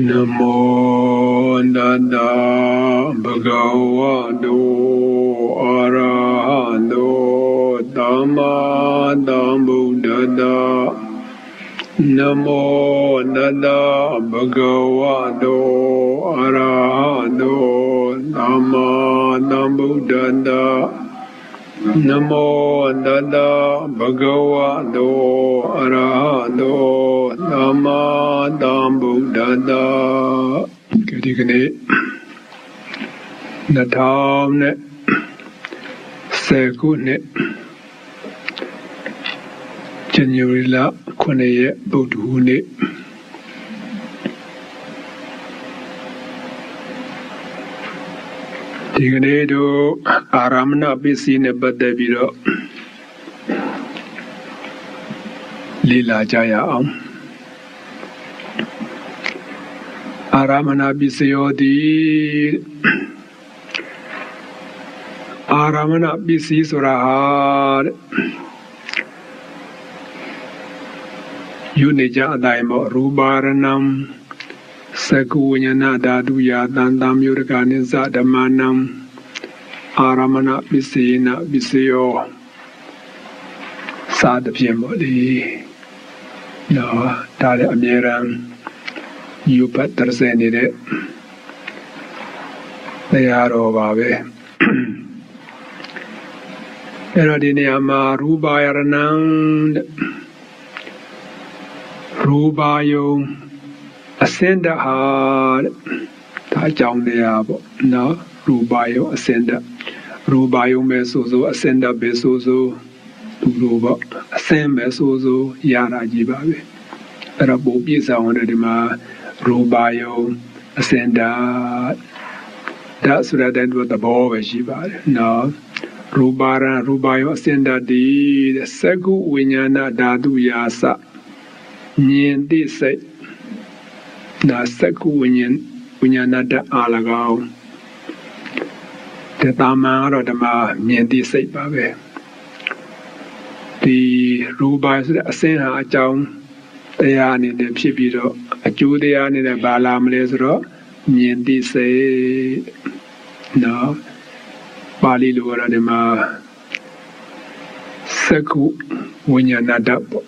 Namo Tassa Bhagavato Arahato Samma Sambuddhassa. Namo Tassa Bhagavato Arahato Samma Sambuddhassa. Namo Tassa Bhagavato Arahato Samma Sambuddhassa. ဒီကနေ့2010ခုနှစ်ဇန်နဝါရီလ9ရက်ဗုဒ္ဓဟူးနေ့ဒီကနေ့တို့အာရမဏပစ္စည်းနဲ့ပတ်သက်ပြီးတော့လေ့လာကြရအောင်အာရမဏပစ္စယောတိအာရမဏပစ္စည်းဆိုတာယူနေကြအတိုင်းပေါ့ရူပါရဏံသကုဝိညာဏဓာတုယာတန်တံမြို့ရကနိစ္စဓမ္မနံအာရမဏပစ္စေနပစ္စယောစသဖြင့်ပေါ့လေနော်ဒါလည်းအမြဲတမ်းယူပတ်တရစဲနေတဲ့တရားတော်ပါပဲအဲ့တော့ဒီနေရာမှာရူပါယရဏံရူပါယုံအစင်တဟာဒါအကြောင်းတရားပေါ့နော်ရူပါယုံအစင်တရူပါယုံပဲဆိုဆိုအစင်တပဲဆိုဆိုသူလိုပေါ့အစင်ပဲဆိုဆိုရတာကြီးပါပဲအဲ့တော့ပုံပြည့်စုံတဲ့ဒီမှာရူပါယုံအစင်တဒါဆိုတဲ့သဘောပဲရှိပါတယ်နော်ရူပါရရူပါယုံအစင်တတိသကုဝိညာဏဓာတုယာစဉာဏ်သိစိတ်နာသကုဝိညာဏဓာတ်အား၎င်းတဲ့တာမန်ကတော့ဓမ္မဉာဏ်သိစိတ်ပါပဲဒီရူပါဆိုတဲ့အစင်ဟာအကြောင်းတရားအနေနဲ့ဖြစ်ပြီးတော့အကျိုးတရားအနေနဲ့ဘာလာမလဲဆိုတော့ဉာဏ်သိစိတ်နော်ပါဠိလိုကတော့ဒီမှာသကုဝိညာဏဓာတ်ပေါ့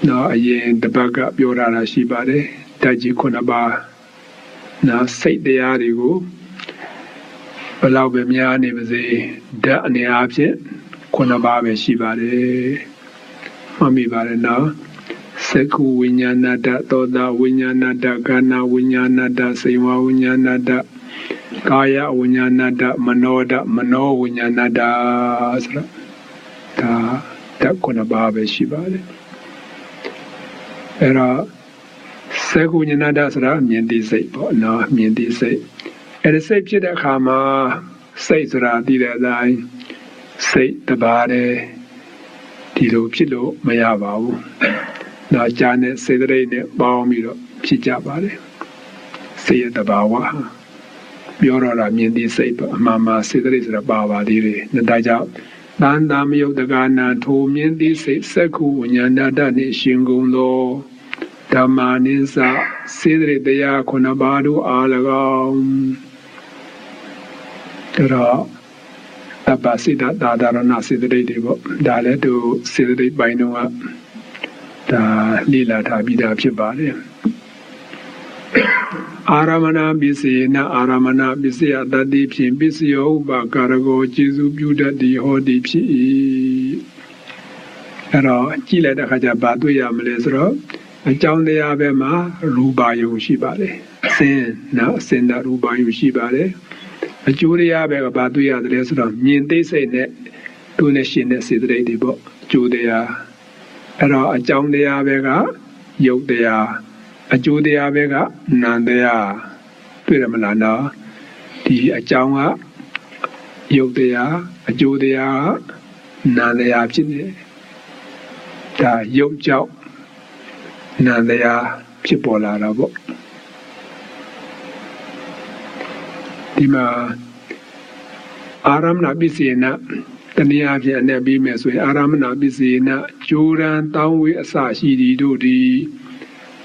နော်အရင်တပတ်ကပြောတာရှိပါတယ်ဓာတ်ကြီး9ပါးနော်စိတ်တရားတွေကိုဘယ်လောက်ပဲများနေပါစေဓာတ်အနေအားဖြင့်9ပါးပဲရှိပါတယ်မှတ်မိပါတယ်နော်သကုဝိညာဏဓာတ်သောတာဝိညာဏဓာတ်ကာဏဝိညာဏဓာတ်စေဝဝိညာဏဓာတ်ကာယဝိညာဏဓာတ်မနောဓာတ်မနောဝိညာဏဓာတ်ဆိုတော့ဒါဓာတ်9ပါးပဲရှိပါတယ်အဲ့တော့သကုဉာဏဓာတ်ဆိုတာမြင်သိစိတ်ပေါ့နော်မြင်သိစိတ်အဲ့ဒီစိတ်ဖြစ်တဲ့အခါမှာစိတ်ဆိုတာသိတဲ့အတိုင်းစိတ်တပါးတည်းဒီလိုဖြစ်လို့မရပါဘူးနော်ဉာဏ်နဲ့စေတသိက်နဲ့ပေါင်းပြီးတော့ဖြစ်ကြပါတယ်စိတ်ရဲ့တဘာဝပြောတော့တာမြင်သိစိတ်ပေါ့အမှန်မှစေတသိက်ဆိုတာပါပါသေးတယ်ဒါကြောင့်တန်တာမယုတ်တကနာထိုမြင်သိစိတ်သက္ခုဝိညာဏဓာတ်နှင့်ရှင်ကုန်သောဓမ္မာနိစ္စစေတသိက်တရား9ပါးတို့အား၎င်းတော့တပ္ပစိတ္တသာဒရဏစေတသိက်တွေပေါ့ဒါလည်းသူစေတသိက်ပိုင်းတော့ဒါလိလာထားပြီးသားဖြစ်ပါတယ်အာရမဏပစ္စယေနအာရမဏပစ္စယတတိဖြင့်ပစ္စယောဥပကာရကောကျေစုပြုတတ်သည်ဟောသည်ဖြစ်၏အဲ့တော့ကြည့်လိုက်တဲ့အခါကျဘာတွေ့ရမလဲဆိုတော့အကြောင်းတရားပဲမှာရူပါယုံရှိပါတယ်အစင်နော်အစင်ရူပါယုံရှိပါတယ်အကျိုးတရားပဲကဘာတွေ့ရတယ်ဆိုတော့မြင်သိစိတ်နဲ့သူနဲ့ရှင်တဲ့စေတသိက်တွေပေါ့အကျိုးတရားအဲ့တော့အကြောင်းတရားပဲကယုတ်တရားအကျိုးတရားပဲကနာမ်တရားတွေ့ရမလားနော်ဒီအကြောင်းကယုတ်တရားအကျိုးတရားကနာမ်တရားဖြစ်နေဒါယုတ်ကြောင့်နာမ်တရားဖြစ်ပေါ်လာတာပေါ့ဒီမှာအာရမဏပစ္စယေနတနည်းအားဖြင့်အနေပြီးမယ်ဆိုရင်အာရမဏပစ္စယေနကျိုးရန်တောင်းဝေးအစရှိသည်တို့သည်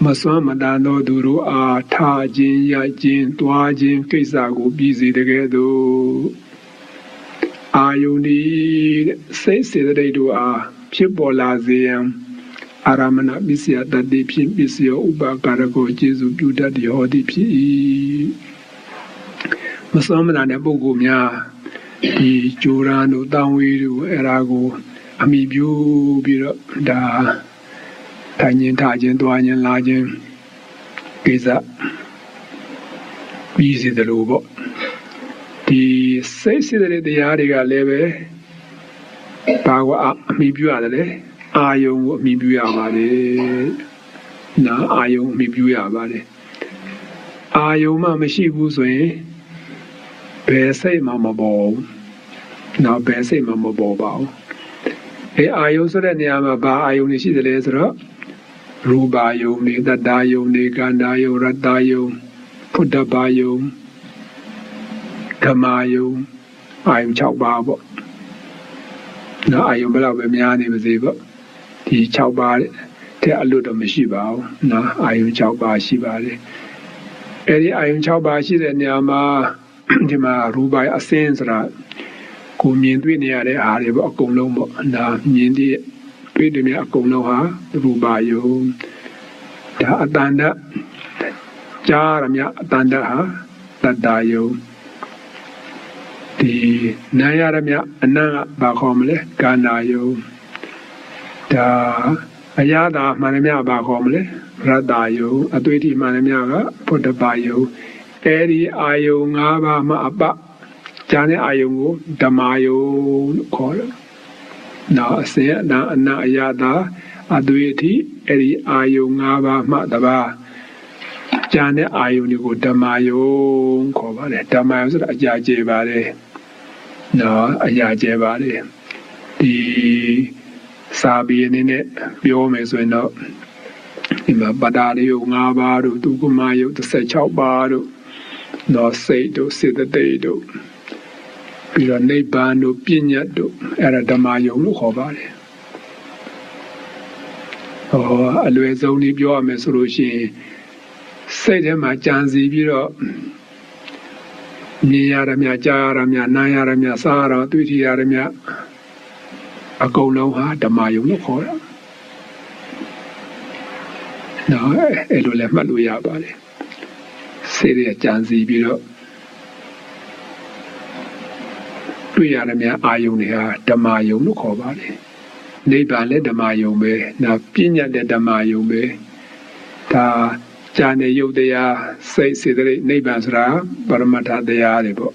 မစွမ်းမတန်သောသူတို့အားထားခြင်းရခြင်းတွားခြင်းကိစ္စကိုပြီးစီတကယ်သို့အာယုန်ဒီစိတ်စေတသိက်တို့အားဖြစ်ပေါ်လာစေရန်အာရမဏပစ္စယတတ္တိဖြင့်ပစ္စယောဥပကာရကိုကျေစုပြုတတ်သည်ဟောသည်ဖြစ်၏မစွမ်းမတန်တဲ့ပုဂ္ဂိုလ်များဒီကြိုးရန်တို့တောင်းဝေးတို့အဲ့ဒါကိုအမိပြုပြီးတော့ဒါထိုင်ခြင်းထားခြင်းတွားခြင်းလာခြင်းကိစ္စပြီးစီတယ်လို့ပေါ့ဒီစိတ်စေတသိက်တရားတွေကလည်းပဲဘာကိုအမိပြုရတယ်လေအာယုံကိုအမိပြုရပါတယ်နာအာယုံအမိပြုရပါတယ်အာယုံမှမရှိဘူးဆိုရင်ဘယ်စိတ်မှမပေါ်ဘူးနောက်ဘယ်စိတ်မှမပေါ်ပါဘူးအာယုံဆိုတဲ့နေရာမှာဘာအာယုံတွေရှိတယ်လဲဆိုတော့ရူပါယုံနေတတ္တယုံနေကန္တာယုံရတ္တယုံဖုဒ္ဓဘာယုံဓမ္မယုံအာယုံ6ပါးပေါ့နော်အာယုံဘယ်လောက်ပဲများနေပါစေပေါ့ဒီ6ပါးတဲ့အလွတ်တော့မရှိပါဘူးနော်အာယုံ6ပါးရှိပါတယ်အဲဒီအာယုံ6ပါးရှိတဲ့နေရာမှာဒီမှာရူပါအစင်းဆိုတာကိုမြင်တွေ့နေရတဲ့အားတွေပေါ့အကုန်လုံးပေါ့နာမြင်တွေ့တယ်များအကုန်လုံးဟာရူပါယုံဒါအတန်တကြားရမြအတန်တဟာတတ္တယုံဒီနာရရမြအနံ့ကဘာခေါ်မလဲကာနာယုံဒါအရသာမှန်ရမြဘာခေါ်မလဲရတ္တယုံအတွေ့အထိမှန်ရမြကဖုဒ္ဓဘာယုံအဲဒီအာယုံ၅ပါးမှအပကျန်တဲ့အာယုံကိုဓမ္မယုံလို့ခေါ်တယ်နောက်အစဉ်အနံ့အရသာအတွေ့အထိအဲဒီအာယုံ၅ပါးမှတပါးကျန်တဲ့အာယုန်တွေကိုဓမ္မယုံခေါ်ပါတယ်ဓမ္မယုံဆိုတာအကြာကျေပါတယ်နော်အကြာကျေပါတယ်ဒီစာပေအနေနဲ့ပြောမယ်ဆိုရင်တော့ဒီမှာပဒါရိယုံ၅ပါးတို့ဒုက္ခမယုံ16ပါးတို့နော်စိတ်တို့စေတသိက်တို့ပြီးတော့နိဗ္ဗာန်တို့ပညာတို့အဲ့ဒါဓမ္မယုံလို့ခေါ်ပါတယ်အလွယ်ဆုံးလေးပြောရမယ်ဆိုလို့ရှိရင်စိတ်ထဲမှာကြံစီပြီးတော့မြင်ရရမြကြားရရမြနားရရမြစားရတွေ့ထရရမြအကုန်လုံးဟာဓမ္မယုံလို့ခေါ်တာနော်အဲ့လိုလည်းမှတ်လို့ရပါတယ်စိတ်ရဲ့ကြံစီပြီးတော့တွေ့ရရမြအာယုံတွေဟာဓမ္မယုံလို့ခေါ်ပါတယ်နိဗ္ဗာန်လည်းဓမ္မယုံပဲနောက်ပညာလည်းဓမ္မယုံပဲဒါဉာဏ်နဲ့ယုတ်တရားစိတ်စေတသိက်နိဗ္ဗာန်ဆိုတာပရမတ္ထတရားတွေပေါ့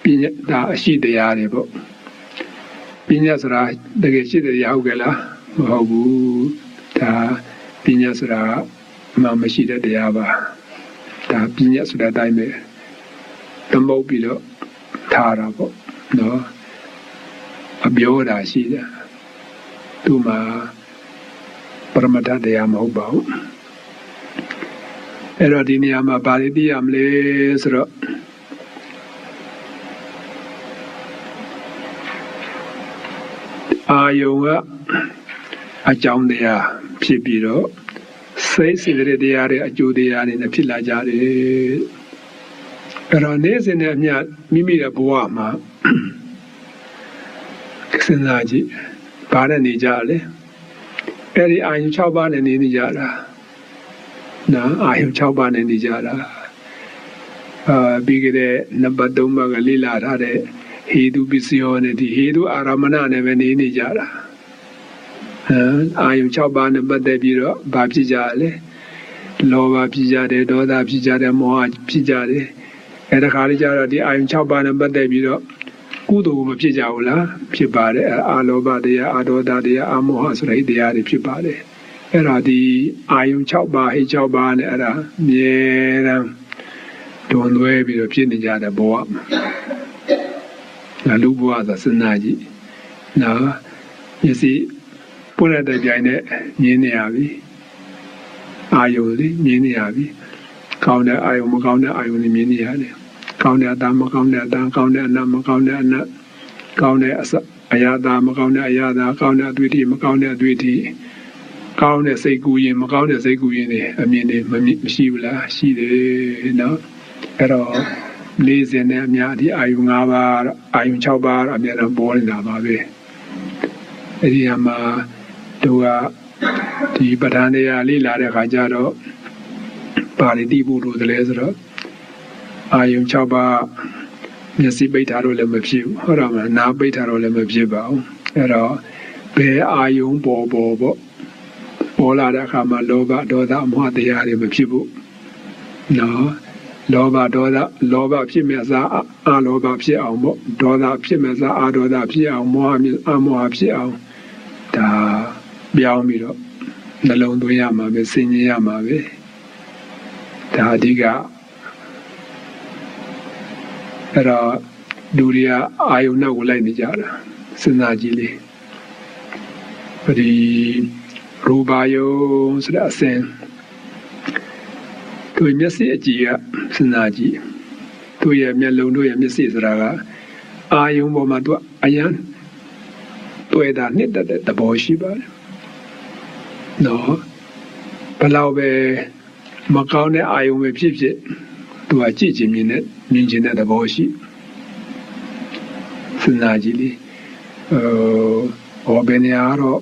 ပညာဒါအရှိတရားတွေပေါ့ပညာဆိုတာတကယ်ရှိတဲ့တရားဟုတ်ကဲ့လားမဟုတ်ဘူးဒါပညာဆိုတာမရှိတဲ့တရားပါဒါပညာဆိုတဲ့အတိုင်းပဲသမုတ်ပြီးတော့ထားတာပေါ့နော်အပြောတာရှိတယ်သူမှာပရမတ္ထတရားမဟုတ်ပါဘူးအဲ့တော့ဒီနေရာမှာဘာတွေသိရမလဲဆိုတော့အာယုံကအကြောင်းတရားဖြစ်ပြီးတော့စိတ်စေတသိက်တရားတွေအကျိုးတရားတွေနဲ့ဖြစ်လာကြတယ်အဲ့တော့နေ့စဉ်နဲ့အမျှမိမိရဲ့ဘဝမှာစဉ်းစားကြည့်ဘာနဲ့နေကြလဲအဲ့ဒီအာယုံ6ပါးနဲ့နေကြတာနော်အာယုံ6ပါးနဲ့နေကြတာပြီးကြတဲ့နံပါတ်3ပါးကလေ့လာထားတဲ့ဟေတုပစ္စယောနဲ့ဒီဟေတုအာရမဏနဲ့ပဲနေကြတာအာယုံ6ပါးနဲ့ပတ်သက်ပြီးတော့ဘာဖြစ်ကြလဲလောဘဖြစ်ကြတယ်ဒေါသဖြစ်ကြတယ်မောဟဖြစ်ကြတယ်အဲ့ဒါခါလေးကျတော့ဒီအာယုံ6ပါးနဲ့ပတ်သက်ပြီးတော့ကုသိုလ်မဖြစ်ကြဘူးလားဖြစ်ပါတယ်အာလောဘတရားအာဒေါသတရားအာမောဟဆိုတဲ့တရားတွေဖြစ်ပါတယ်အဲ့ဒါဒီအာယုံ6ပါးဟိ6ပါးနဲ့အဲ့ဒါမြဲတမ်းတွန်သွဲပြီးတော့ဖြစ်နေကြတဲ့ဘဝမှာလူဘဝဆိုစဉ်းစားကြည့်နော်မျက်စိပွင့်တဲ့ကြိုင်နဲ့မြင်နေရပြီအာယုံလေးမြင်နေရပြီကောင်းတဲ့အာယုံမကောင်းတဲ့အာယုံလေးမြင်နေရတယ်ကောင်းတဲ့အတန်မကောင်းတဲ့အတန်ကောင်းတဲ့အနတ်မကောင်းတဲ့အနတ်ကောင်းတဲ့အရာသာမကောင်းတဲ့အရာသာကောင်းတဲ့အတွေ့အထိမကောင်းတဲ့အတွေ့အထိ ကောင်းတဲ့စိတ်ကူးရင်မကောင်းတဲ့စိတ်ကူးရင်တွေအမြင်တွေမရှိဘူးလားရှိတယ်နော်အဲ့တော့40နဲ့အများဒီအာယု5ပါးအာယု6ပါးအများတော့ပေါ်နေတာပါပဲအဲ့ဒီမှာတို့ကဒီပဋ္ဌာန်းတရားလေ့လာတဲ့အခါကျတော့ပါဠိတိဖို့လို့တည်းဆိုတော့အာယု6ပါးမျက်စိပိတ်ထားလို့လည်းမဖြစ်ဘူးဟုတ်တယ်မလားနားပိတ်ထားလို့လည်းမဖြစ်ပါဘူးအဲ့တော့ဘယ်အာယုပေါ်ပေါ်လာတဲ့အခါမှာလောဘဒေါသမောဟတရားတွေမဖြစ်ဘူးနော်လောဘဒေါသလောဘဖြစ်မဲ့စားအလောဘဖြစ်အောင်ပေါ့ဒေါသဖြစ်မဲ့စားအဒေါသဖြစ်အောင်မောဟဖြစ်အောင်ဒါပြောင်းပြီးတော့နှလုံးသွင်းရမှာပဲစဉ်းကျင်ရမှာပဲဒါအဓိကအဲ့တော့လူတွေကအာယုံနောက်ကိုလိုက်နေကြတာစဉ်းစားကြည့်လေဒီရူပါယုံဆိုတဲ့အစဉ်သူမျက်စိအကြည့်ကစဉ်းစားကြည့်သူရဲ့မျက်လုံးတို့ရဲ့မျက်စိဆိုတာကအာယုံပေါ်မှာသူအယံတွေ့တာနှစ်တဲ့သဘောရှိပါတယ်နော်ဘလောက်ပဲမကောင်းတဲ့အာယုံပဲဖြစ်သူကကြည့်ခြင်းမြင်ခြင်းတဲ့သဘောရှိစဉ်းစားကြည့်လေဘယ်နေရာတော့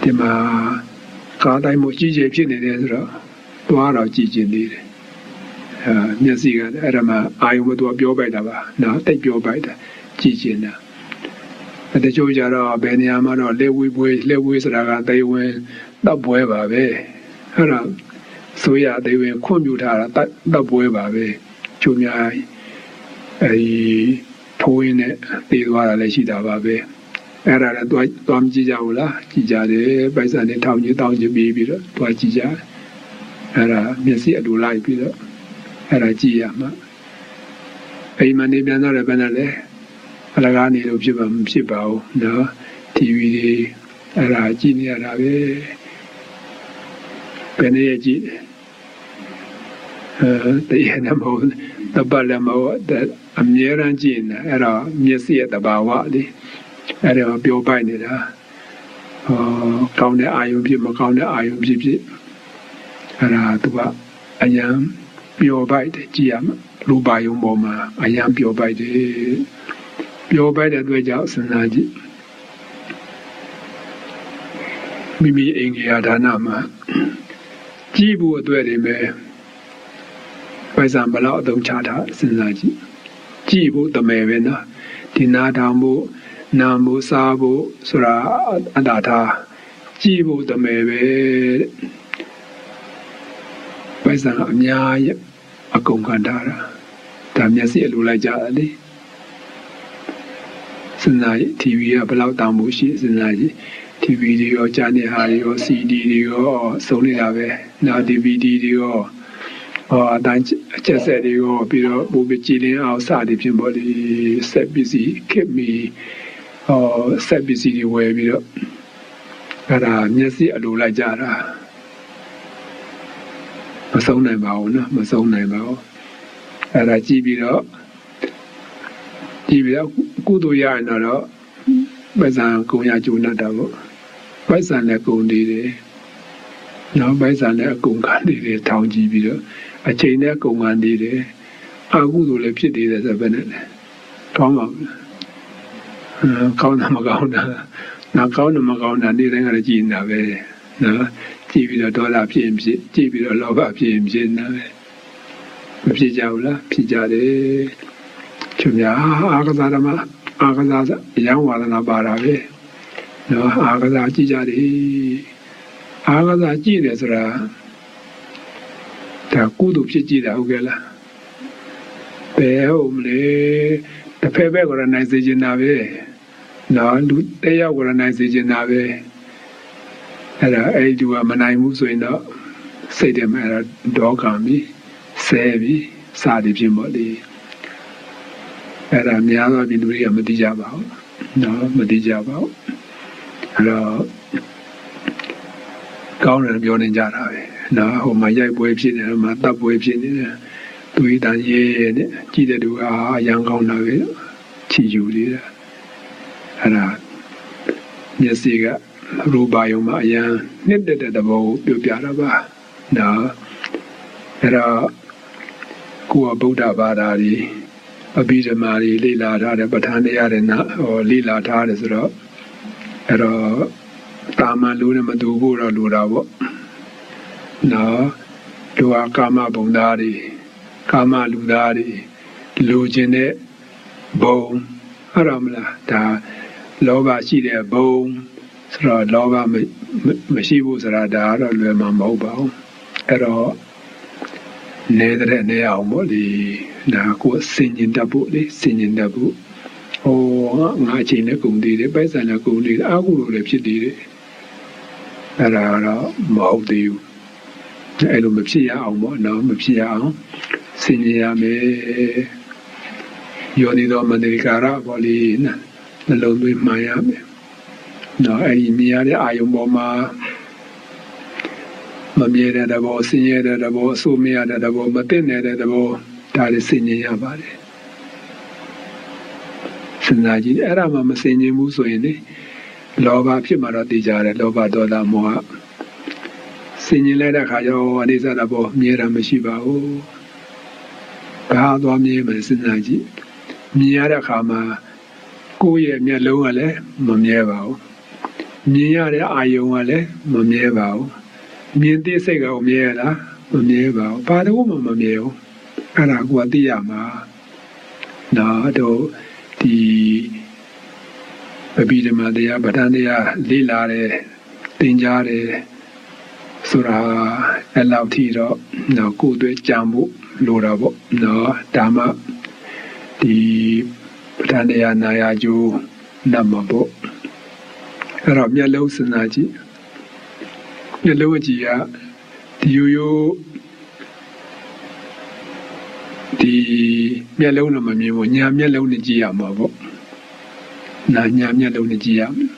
ဒီမှာကားတိုင်းမှုကြည့်ခြင်းဖြစ်နေတယ်ဆိုတော့သွားတော့ကြည့်ခြင်းနေတယ်မျက်စိကအဲ့ဒါမှအာယုံမသူကပြောပိုက်တာပါနော်တိတ်ပြောပိုက်တာကြည့်ခြင်းတာတချို့ကြတော့ဘယ်နေရာမှာတော့လက်ဝေးဆိုတာကသေဝင်တပ်ပွဲပါပဲအဲ့ဒါဆိုရသေဝင်ခွင့်ပြုထားတာတပ်ပွဲပါပဲချို့များအဲဒီထိုးရင်းနဲ့တည်သွားတာလည်းရှိတာပါပဲအဲ့ဒါလည်းသွားမကြည့်ကြဘူးလားကြည့်ကြတယ်ပိုက်ဆံနဲ့ထောင်ကြီးတောင်းကြီးပြီးတော့သွားကြည့်ကြအဲ့ဒါမျက်စိအလိုလိုက်ပြီးတော့အဲ့ဒါကြည့်ရမှာအိမ်မနေပြန်တော့လည်းဘယ်နဲ့လဲအလကားနေလို့ဖြစ်ပါမဖြစ်ပါဘူးနော် TV တွေအဲ့ဒါကြည့်နေရတာပဲဘယ်နည်းကြည့်တရားနဲ့မဟုတ်တပတ်လည်းမဟုတ်အမြဲတမ်းကြည့်နေအဲ့တော့မျက်စိရဲ့တဘာဝလေအဲ့ဒါပြောပိုက်နေတာကောင်းတဲ့အာယုံဖြစ်မကောင်းတဲ့အာယုံဖြစ်အဲ့ဒါသူကအယံပြောပိုက်တယ်ကြည့်ရမှာရူပါယုံပေါ်မှာအယံပြောပိုက်တယ်ပြောပိုက်တဲ့အတွက်ကြောင့်စဉ်းစားကြည့်မိမိအင်္ဂါဒါနမှာကြည့်ဖို့အတွက်တွေပဲပိုက်ဆံဘလောက်အသုံးချတာစဉ်းစားကြည့်ကြည့်ဖို့တမယ်ပဲနော်ဒီနာထောင်ဖို့နာဖို့စားဖို့ဆိုတာအတားထားကြည့်ဖို့တမယ်ပဲပိုက်ဆံအများကြီးအကုန်ခံထားတာဒါမျက်စိအလိုလိုက်ကြတယ်လေစဉ်းစားကြည့် TV ကဘလောက်တောင်းဖို့ရှိစဉ်းစားကြည့် TV တွေရောကြားနေဟာတွေရော CD တွေရောစုံနေတာပဲနောက် DVD တွေရောအတိုင်းအချက်ဆက်တွေရောပြီးတော့ဘုပကြည်လင်းအောင်စသည်ဖြင့်ပေါ့လေဆက်ပစ္စည်းခက်မီဆက်ပစ္စည်းတွေဝယ်ပြီးတော့အဲ့ဒါမျက်စိအလိုလိုက်ကြတာမဆုံးနိုင်ပါဘူးနော်မဆုံးနိုင်ပါဘူးအဲ့ဒါကြည့်ပြီးတော့ကုသိုလ်ရရင်တော့ပဇံကုံရကျိုးနဲ့တာပေါ့ပဇံလည်းကုံနေတယ်နောက်ပဇံလည်းအကုံခံနေတယ်ထောင်ကြည့်ပြီးတော့အချိန်နဲ့ကုံခံနေတယ်အကုသိုလ်လည်းဖြစ်နေတယ်ဆိုပဲနဲ့ကောင်းပါဘူးကောင်းတာမကောင်းတာနောက်ကောင်းတယ်မကောင်းတာနေ့တိုင်းကလည်းကြည်နေတာပဲနော်ကြည့်ပြီးတော့ဒေါသဖြစ်ရင်ဖြစ်ကြည့်ပြီးတော့လောဘဖြစ်ရင်ဖြစ်နေတယ်မဖြစ်ကြဘူးလားဖြစ်ကြတယ်သူများအာကစားဓမ္မအာကစားအယံဝါဒနာပါတာပဲနော်အာကစားကြည့်ကြတယ်အာကစားကြည့်တယ်ဆိုတာဒါကုသိုလ်ဖြစ်ကြည့်တာဟုတ်ကဲ့လားဘယ်ဟုတ်မလဲတစ်ဖက်ဘက်ကလည်းနိုင်စေချင်တာပဲနော်လူတယောက်ကလည်းနိုင်စေချင်တာပဲအဲ့ဒါအဲ့ဒီကမနိုင်ဘူးဆိုရင်တော့စိတ်ထဲမှာအဲ့ဒါဒေါကံပြီးဆဲပြီးစာတွေဖြစ်မို့လေအဲ့ဒါများသောပြည်သူတွေကမသိကြပါဘူးနော်မသိကြပါဘူးအဲ့တော့ကောင်းတယ်ပြောနေကြတာပဲနော်ဟိုမှာရိုက်ပွဲဖြစ်နေတယ်မှာတပ်ပွဲဖြစ်နေတယ်သူဤတန်ရေးနဲ့ကြည့်တဲ့သူကအရန်ကောင်းတာပဲချီယူနေတာအဲ့ဒါမျက်စိက ရူပါယုံမှာအယံနှစ်သက်တဲ့သဘောကိုပြောပြတာပါနော်အဲ့တော့ကိုယ်ကဗုဒ္ဓဘာသာကြီးအဘိဓမ္မာကြီးလေ့လာထားတဲ့ပဋ္ဌာန်းတရားတွေနော်လေ့လာထားတယ်ဆိုတော့အဲ့တော့တာမန်လူနဲ့မတူဘူးတော့လူတာပေါ့နော်တို့ကကာမဘုံသားတွေကာမလူသားတွေလူချင်းတဲ့ဘုံအဲ့တော့မလားဒါလောဘရှိတဲ့ဘုံဆိုတော့လောဘမရှိဘူးဆိုတာဒါကတော့လွယ်မှာမဟုတ်ပါဘူးအဲ့တော့နေတဲ့နေအောင်ပေါ့လေဒါကိုစင်ကျင်တတ်ဖို့လေစင်ကျင်တတ်ဖို့ဟိုငါအချိန်နဲ့ကုန်သေးတယ်ပိုက်ဆံနဲ့ကုန်သေးတယ်အာဟုလိုလည်းဖြစ်သေးတယ်အဲ့ဒါတော့မဟုတ်သေးဘူးအဲ့လိုမဖြစ်ရအောင်ပေါ့နော်မဖြစ်ရအောင်စင်ကျင်ရမယ်ယောနိသောမန္တရိကာရပေါ့လေနှလုံးသွင်းမှန်ရမယ်နော်အဲ့ဒီမြင်ရတဲ့အာယုံပေါ်မှာမမြဲတဲ့သဘောဆင်းရဲတဲ့သဘောအဆိုးမရတဲ့သဘောမသိနေတဲ့သဘောဒါတွေဆင်ញင်ရပါတယ်စဉ်းစားကြည့်အဲ့ဒါမှမဆင်ញင်ဘူးဆိုရင်လေလောဘဖြစ်မှာတော့သိကြတယ်လောဘဒေါသမောဟဆင်ញင်လိုက်တဲ့အခါကျတော့အနိစ္စသဘောမြဲတာမရှိပါဘူးဘာသွားမြဲမယ်စဉ်းစားကြည့်မြင်ရတဲ့အခါမှာကိုယ့်ရဲ့မျက်လုံးကလည်းမမြဲပါဘူးမြင်ရတဲ့အာယုံကလည်းမမြဲပါဘူးမြင်သိစိတ်ကမြဲလားမမြဲပါဘူးဘာလို့မှမမြဲဘူးအဲ့ဒါကိုသိရမှာနော်တို့ဒီအဘိဓမ္မာတရားပဋ္ဌာန်းတရားလေ့လာတယ်သင်ကြားတယ်ဆိုတာအဲ့လောက်ထိတော့နော်ကိုယ်တွေ့ကြံဖို့လိုတာပေါ့နော်ဒါမှဒီပဋ္ဌာန်းတရားနာရကျိုးနတ်မှာပေါ့အဲ့တော့မျက်လုံးစဉ်းစားကြည့်မျက်လုံးကြည့်ရဒီရိုးဒီမျက်လုံးတော့မမြင်ဘူးညာမျက်လုံးနဲ့ကြည့်ရမှာပေါ့နာညာမျက်လုံးနဲ့ကြည့်ရမယ်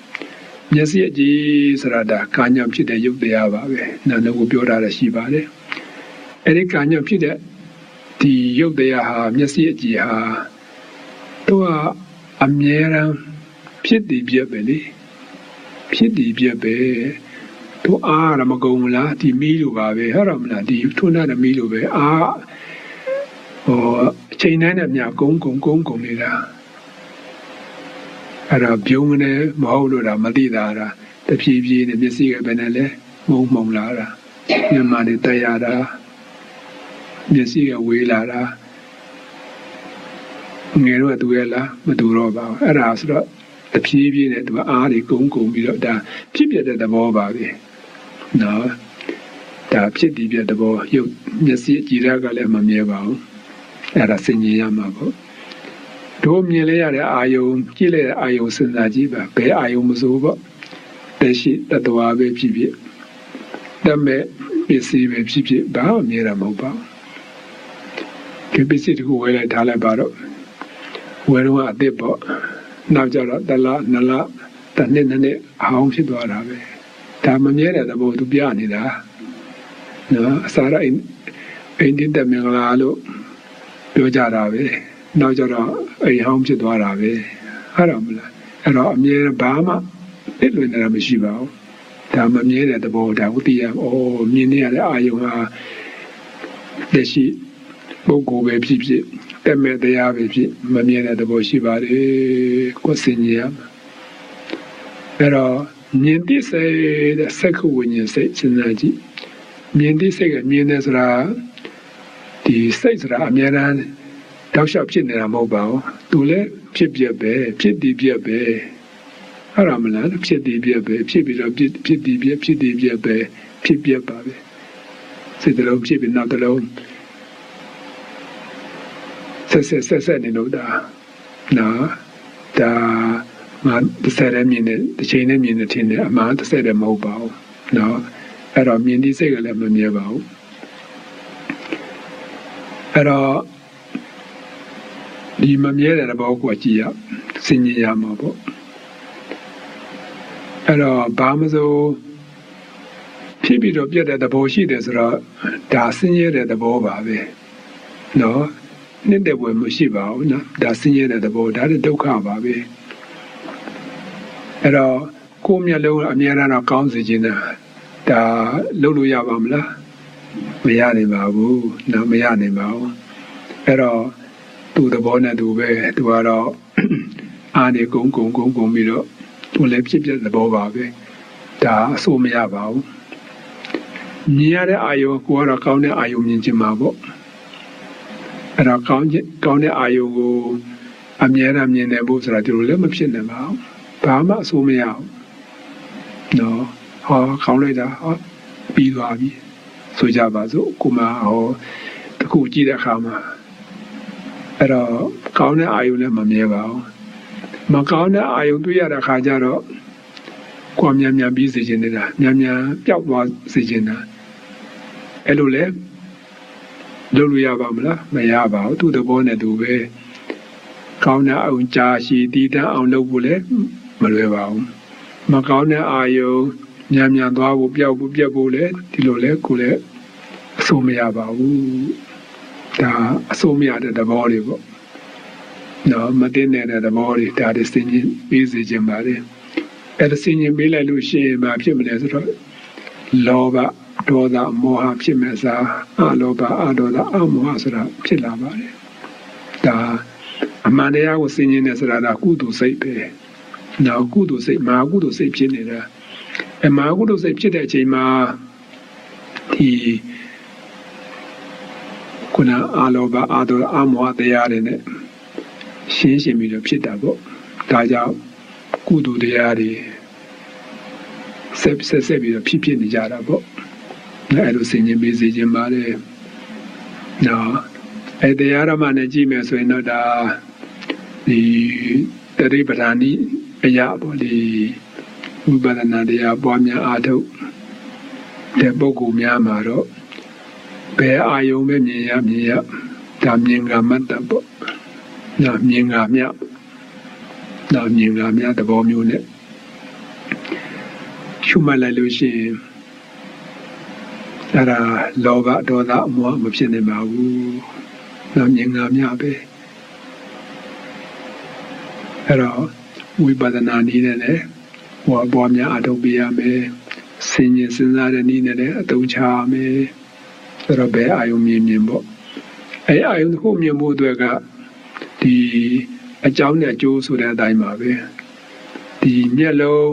မျက်စိအကြည့်ဆိုတာဒါကာညံဖြစ်တဲ့ရုပ်တရားပါပဲနာလည်းကိုပြောတာလည်းရှိပါတယ်အဲ့ဒီကာညံဖြစ်တဲ့ဒီရုပ်တရားဟာမျက်စိအကြည့်ဟာသူကအမြဲတမ်းဖြစ်တည်ပြပဲလေဖြစ်တည်ပြပဲသူအားရမကုန်ဘူးလားဒီမီးလိုပါပဲဟုတ်တယ်မလားဒီထွန်းတဲ့မီးလိုပဲအားဟိုအချိန်တိုင်းနဲ့မြကုန်းနေတာအဲ့ဒါပြုံးနေမဟုတ်လို့ဒါမသိတာလားတဖြည်းဖြည်းနဲ့မျက်စိကပဲနဲ့လဲမှုံလာတာညမနဲ့တက်ရတာမျက်စိကဝေးလာတာငယ်တော့သူရဲ့လားမတူတော့ပါဘူးအဲ့ဒါဆိုတော့တဖြည်းဖြည်းနဲ့သူကအားတွေကုန်းပြီးတော့ဒါဖြစ်ပြတဲ့သဘောပါပဲနော်ဒါဖြစ်တည်ပြတဲ့သဘောရုပ်မျက်စိကြည်ရကလည်းမမြဲပါဘူးအဲ့ဒါဆင်ញင်ရမှာပေါ့တို့မြင်လဲရတဲ့အာယုံကြည့်လိုက်တဲ့အာယုံစဉ်းစားကြည့်ပါဘယ်အာယုံမဆိုပေါ့တရှိတတဝါပဲဖြစ်ဖြစ်တမဲ့ပစ္စည်းပဲဖြစ်ဖြစ်ဘာမှမြဲတာမဟုတ်ပါဘူးဒီပစ္စည်းတခုဝယ်လိုက်ထားလိုက်ပါတော့ဝယ်တော့အသစ်ပေါ့နောက်ကြတော့တလားနှစ်လားတစ်နှစ်အဟောင်းဖြစ်သွားတာပဲဒါမမြဲတဲ့သဘောသူပြနေတာနော်အစားရအိမ်တင်တဲ့မင်္ဂလာလို့ပြောကြတာပဲနောက်ကြတော့အိမ်ဟောင်းဖြစ်သွားတာပဲအဲ့တော့မလားအဲ့တော့အမြဲဘာမှသိလွင်နေတာမရှိပါဘူးဒါမမြဲတဲ့သဘောဒါကိုသိရမြင်နေရတဲ့အာယုံဟာလက်ရှိပုဂ္ဂိုလ်ပဲဖြစ်ဖြစ်တမဲ့တရားပဲဖြစ်မမြင်တဲ့သဘောရှိပါတယ်ကိုယ်စင်ကြီးရအဲ့တော့မြင်သိစိတ်တဲ့စက္ခုဝိညာဉ်စိတ်စဉ်းစားကြည့်မြင်သိစိတ်ကမြင်တယ်ဆိုတာဒီစိတ်ဆိုတာအများအားတောက်လျှောက်ဖြစ်နေတာမဟုတ်ပါဘူးသူလည်းဖြစ်ပြပဲဖြစ်တည်ပြပဲအဲ့ဒါမလားဖြစ်တည်ပြပဲဖြစ်ပြီးတော့ဖြစ်တည်ပြပဲဖြစ်ပြပါပဲစိတ်တလုံးဖြစ်ပြီးနောက်တလုံးဆက်နေလို့ဒါနော်ဒါငါတစ်ဆက်တည်းမြင်တယ်တစ်ချိန်နဲ့မြင်တယ်ထင်တယ်အမှန်တစ်ဆက်တည်းမဟုတ်ပါဘူးနော်အဲ့တော့မြင်သည့်စိတ်ကလည်းမမြဲပါဘူးအဲ့တော့ဒီမမြဲတဲ့ဘောကိုကြည့်ရစင်ញင်ရမှာပေါ့အဲ့တော့ဘာမစိုးဖြစ်ပြီးတော့ပြတ်တဲ့သဘောရှိတယ်ဆိုတော့ဒါဆင်းရဲတဲ့သဘောပါပဲနော်နှစ်တဲ့ဘယ်မရှိပါဘူးနော်ဒါဆင်းရဲတဲ့သဘောဒါလည်းဒုက္ခပါပဲအဲ့တော့ ကိုမျက်လုံးအမြဲတမ်းတော့ကောင်းစေခြင်းနဲ့ဒါလုပ်လို့ရပါမလားမရနိုင်ပါဘူးနော်မရနိုင်ပါဘူးအဲ့တော့သူ့သဘောနဲ့သူပဲသူကတော့အားနေကုန်းပြီးတော့သူလည်းဖြစ်တဲ့သဘောပါပဲဒါအဆိုးမရပါဘူးမြင်ရတဲ့အာယုံကိုကတော့ကောင်းတဲ့အာယုံမြင်ချင်မှာပေါ့အဲ့တော့ကောင်းတဲ့အာယုံကိုအမြဲတမ်းမြင်နေဖို့ဆိုတာဒီလိုလည်းမဖြစ်နိုင်ပါဘူးဘာမှအဆိုးမရဘူးနော်ဟောကောင်းလိုက်တာဟောပြီးသွားပြီဆိုကြပါစို့ကိုမဟောတခုကြည့်တဲ့အခါမှာအဲ့တော့ကောင်းတဲ့အာယုံလည်းမမြဲပါဘူးမကောင်းတဲ့အာယုံတွေ့ရတဲ့အခါကျတော့ကိုယ်မြန်ပြီးစေချင်နေတာမြန်ပျောက်သွားစေချင်တာအဲ့လိုလေလုပ်လို့ရပါမလားမရပါဘူးသူ့သဘောနဲ့သူပဲကောင်းတဲ့အာယုံကြာရှည်တည်တံ့အောင်လုပ်ဖို့လည်းမလွယ်ပါဘူးမကောင်းတဲ့အာယုံမြန်သွားဖို့ပျောက်ဖို့ပြတ်ဖို့လည်းဒီလိုလဲကိုလည်းအဆိုးမရပါဘူးဒါအဆိုးမရတဲ့သဘောတွေပေါ့နော်မတင်တဲ့သဘောတွေဒါတွေစဉ်းကျင်ပြီးစေခြင်းပါလေအဲ့ဒါစဉ်းကျင်ပေးလိုက်လို့ရှိရင်ဘာဖြစ်မလဲဆိုတော့လောဘဒေါသမောဟဖြစ်မဲ့စားအလောဘအဒေါသအမောဟဆိုတာဖြစ်လာပါတယ်ဒါအမှန်တရားကိုစဉ်းကျင်နေဆိုတာကကုသိုလ်စိတ်ပဲနော်ကုသိုလ်စိတ်မာကုသိုလ်စိတ်ဖြစ်နေတာမာကုသိုလ်စိတ်ဖြစ်တဲ့အချိန်မှာဒီခုနအလောဘအဒေါသအမောဟတရားတွေနဲ့ရှင်းပြီးတော့ဖြစ်တာပေါ့ဒါကြောင့်ကုသိုလ်တရားတွေဆက်ပြီးတော့ဖြစ်နေကြတာပေါ့အဲ့လိုဆင်ခြင်ပေးစေခြင်းပါလေနော်အဲ့တရားဓမ္မနဲ့ကြည့်မယ်ဆိုရင်တော့ဒါဒီတတိပဌာနိအရာပေါ့ဒီဝိပဿနာတရားပွားများအားထုတ်တဲ့ပုဂ္ဂိုလ်များမှာတော့ဘယ်အာယုံပဲမြင်ရဒါမြင်ကမတ်တပေါ့နော်မြင်ကမြသဘောမျိုးနဲ့ရှုမှတ်လိုက်လို့ရှိရင်အဲ့ဒါလောဘဒေါသအမောဟမဖြစ်နိုင်ပါဘူးနော်မြင်ကမြပဲအဲ့တော့ဝိပဿနာနည်းနဲ့လည်းပွားများအထုတ်ပေးရမယ်ဆင်ញင်စဉ်းစားတဲ့နည်းနဲ့လည်းအသုံးချရမယ်အဲ့တော့ဘယ်အာယုံမြင်ပေါ့အဲ့အာယုံတစ်ခုမြင်ဖို့အတွက်ကဒီအကြောင်းနဲ့အကျိုးဆိုတဲ့အတိုင်းပါပဲဒီမျက်လုံး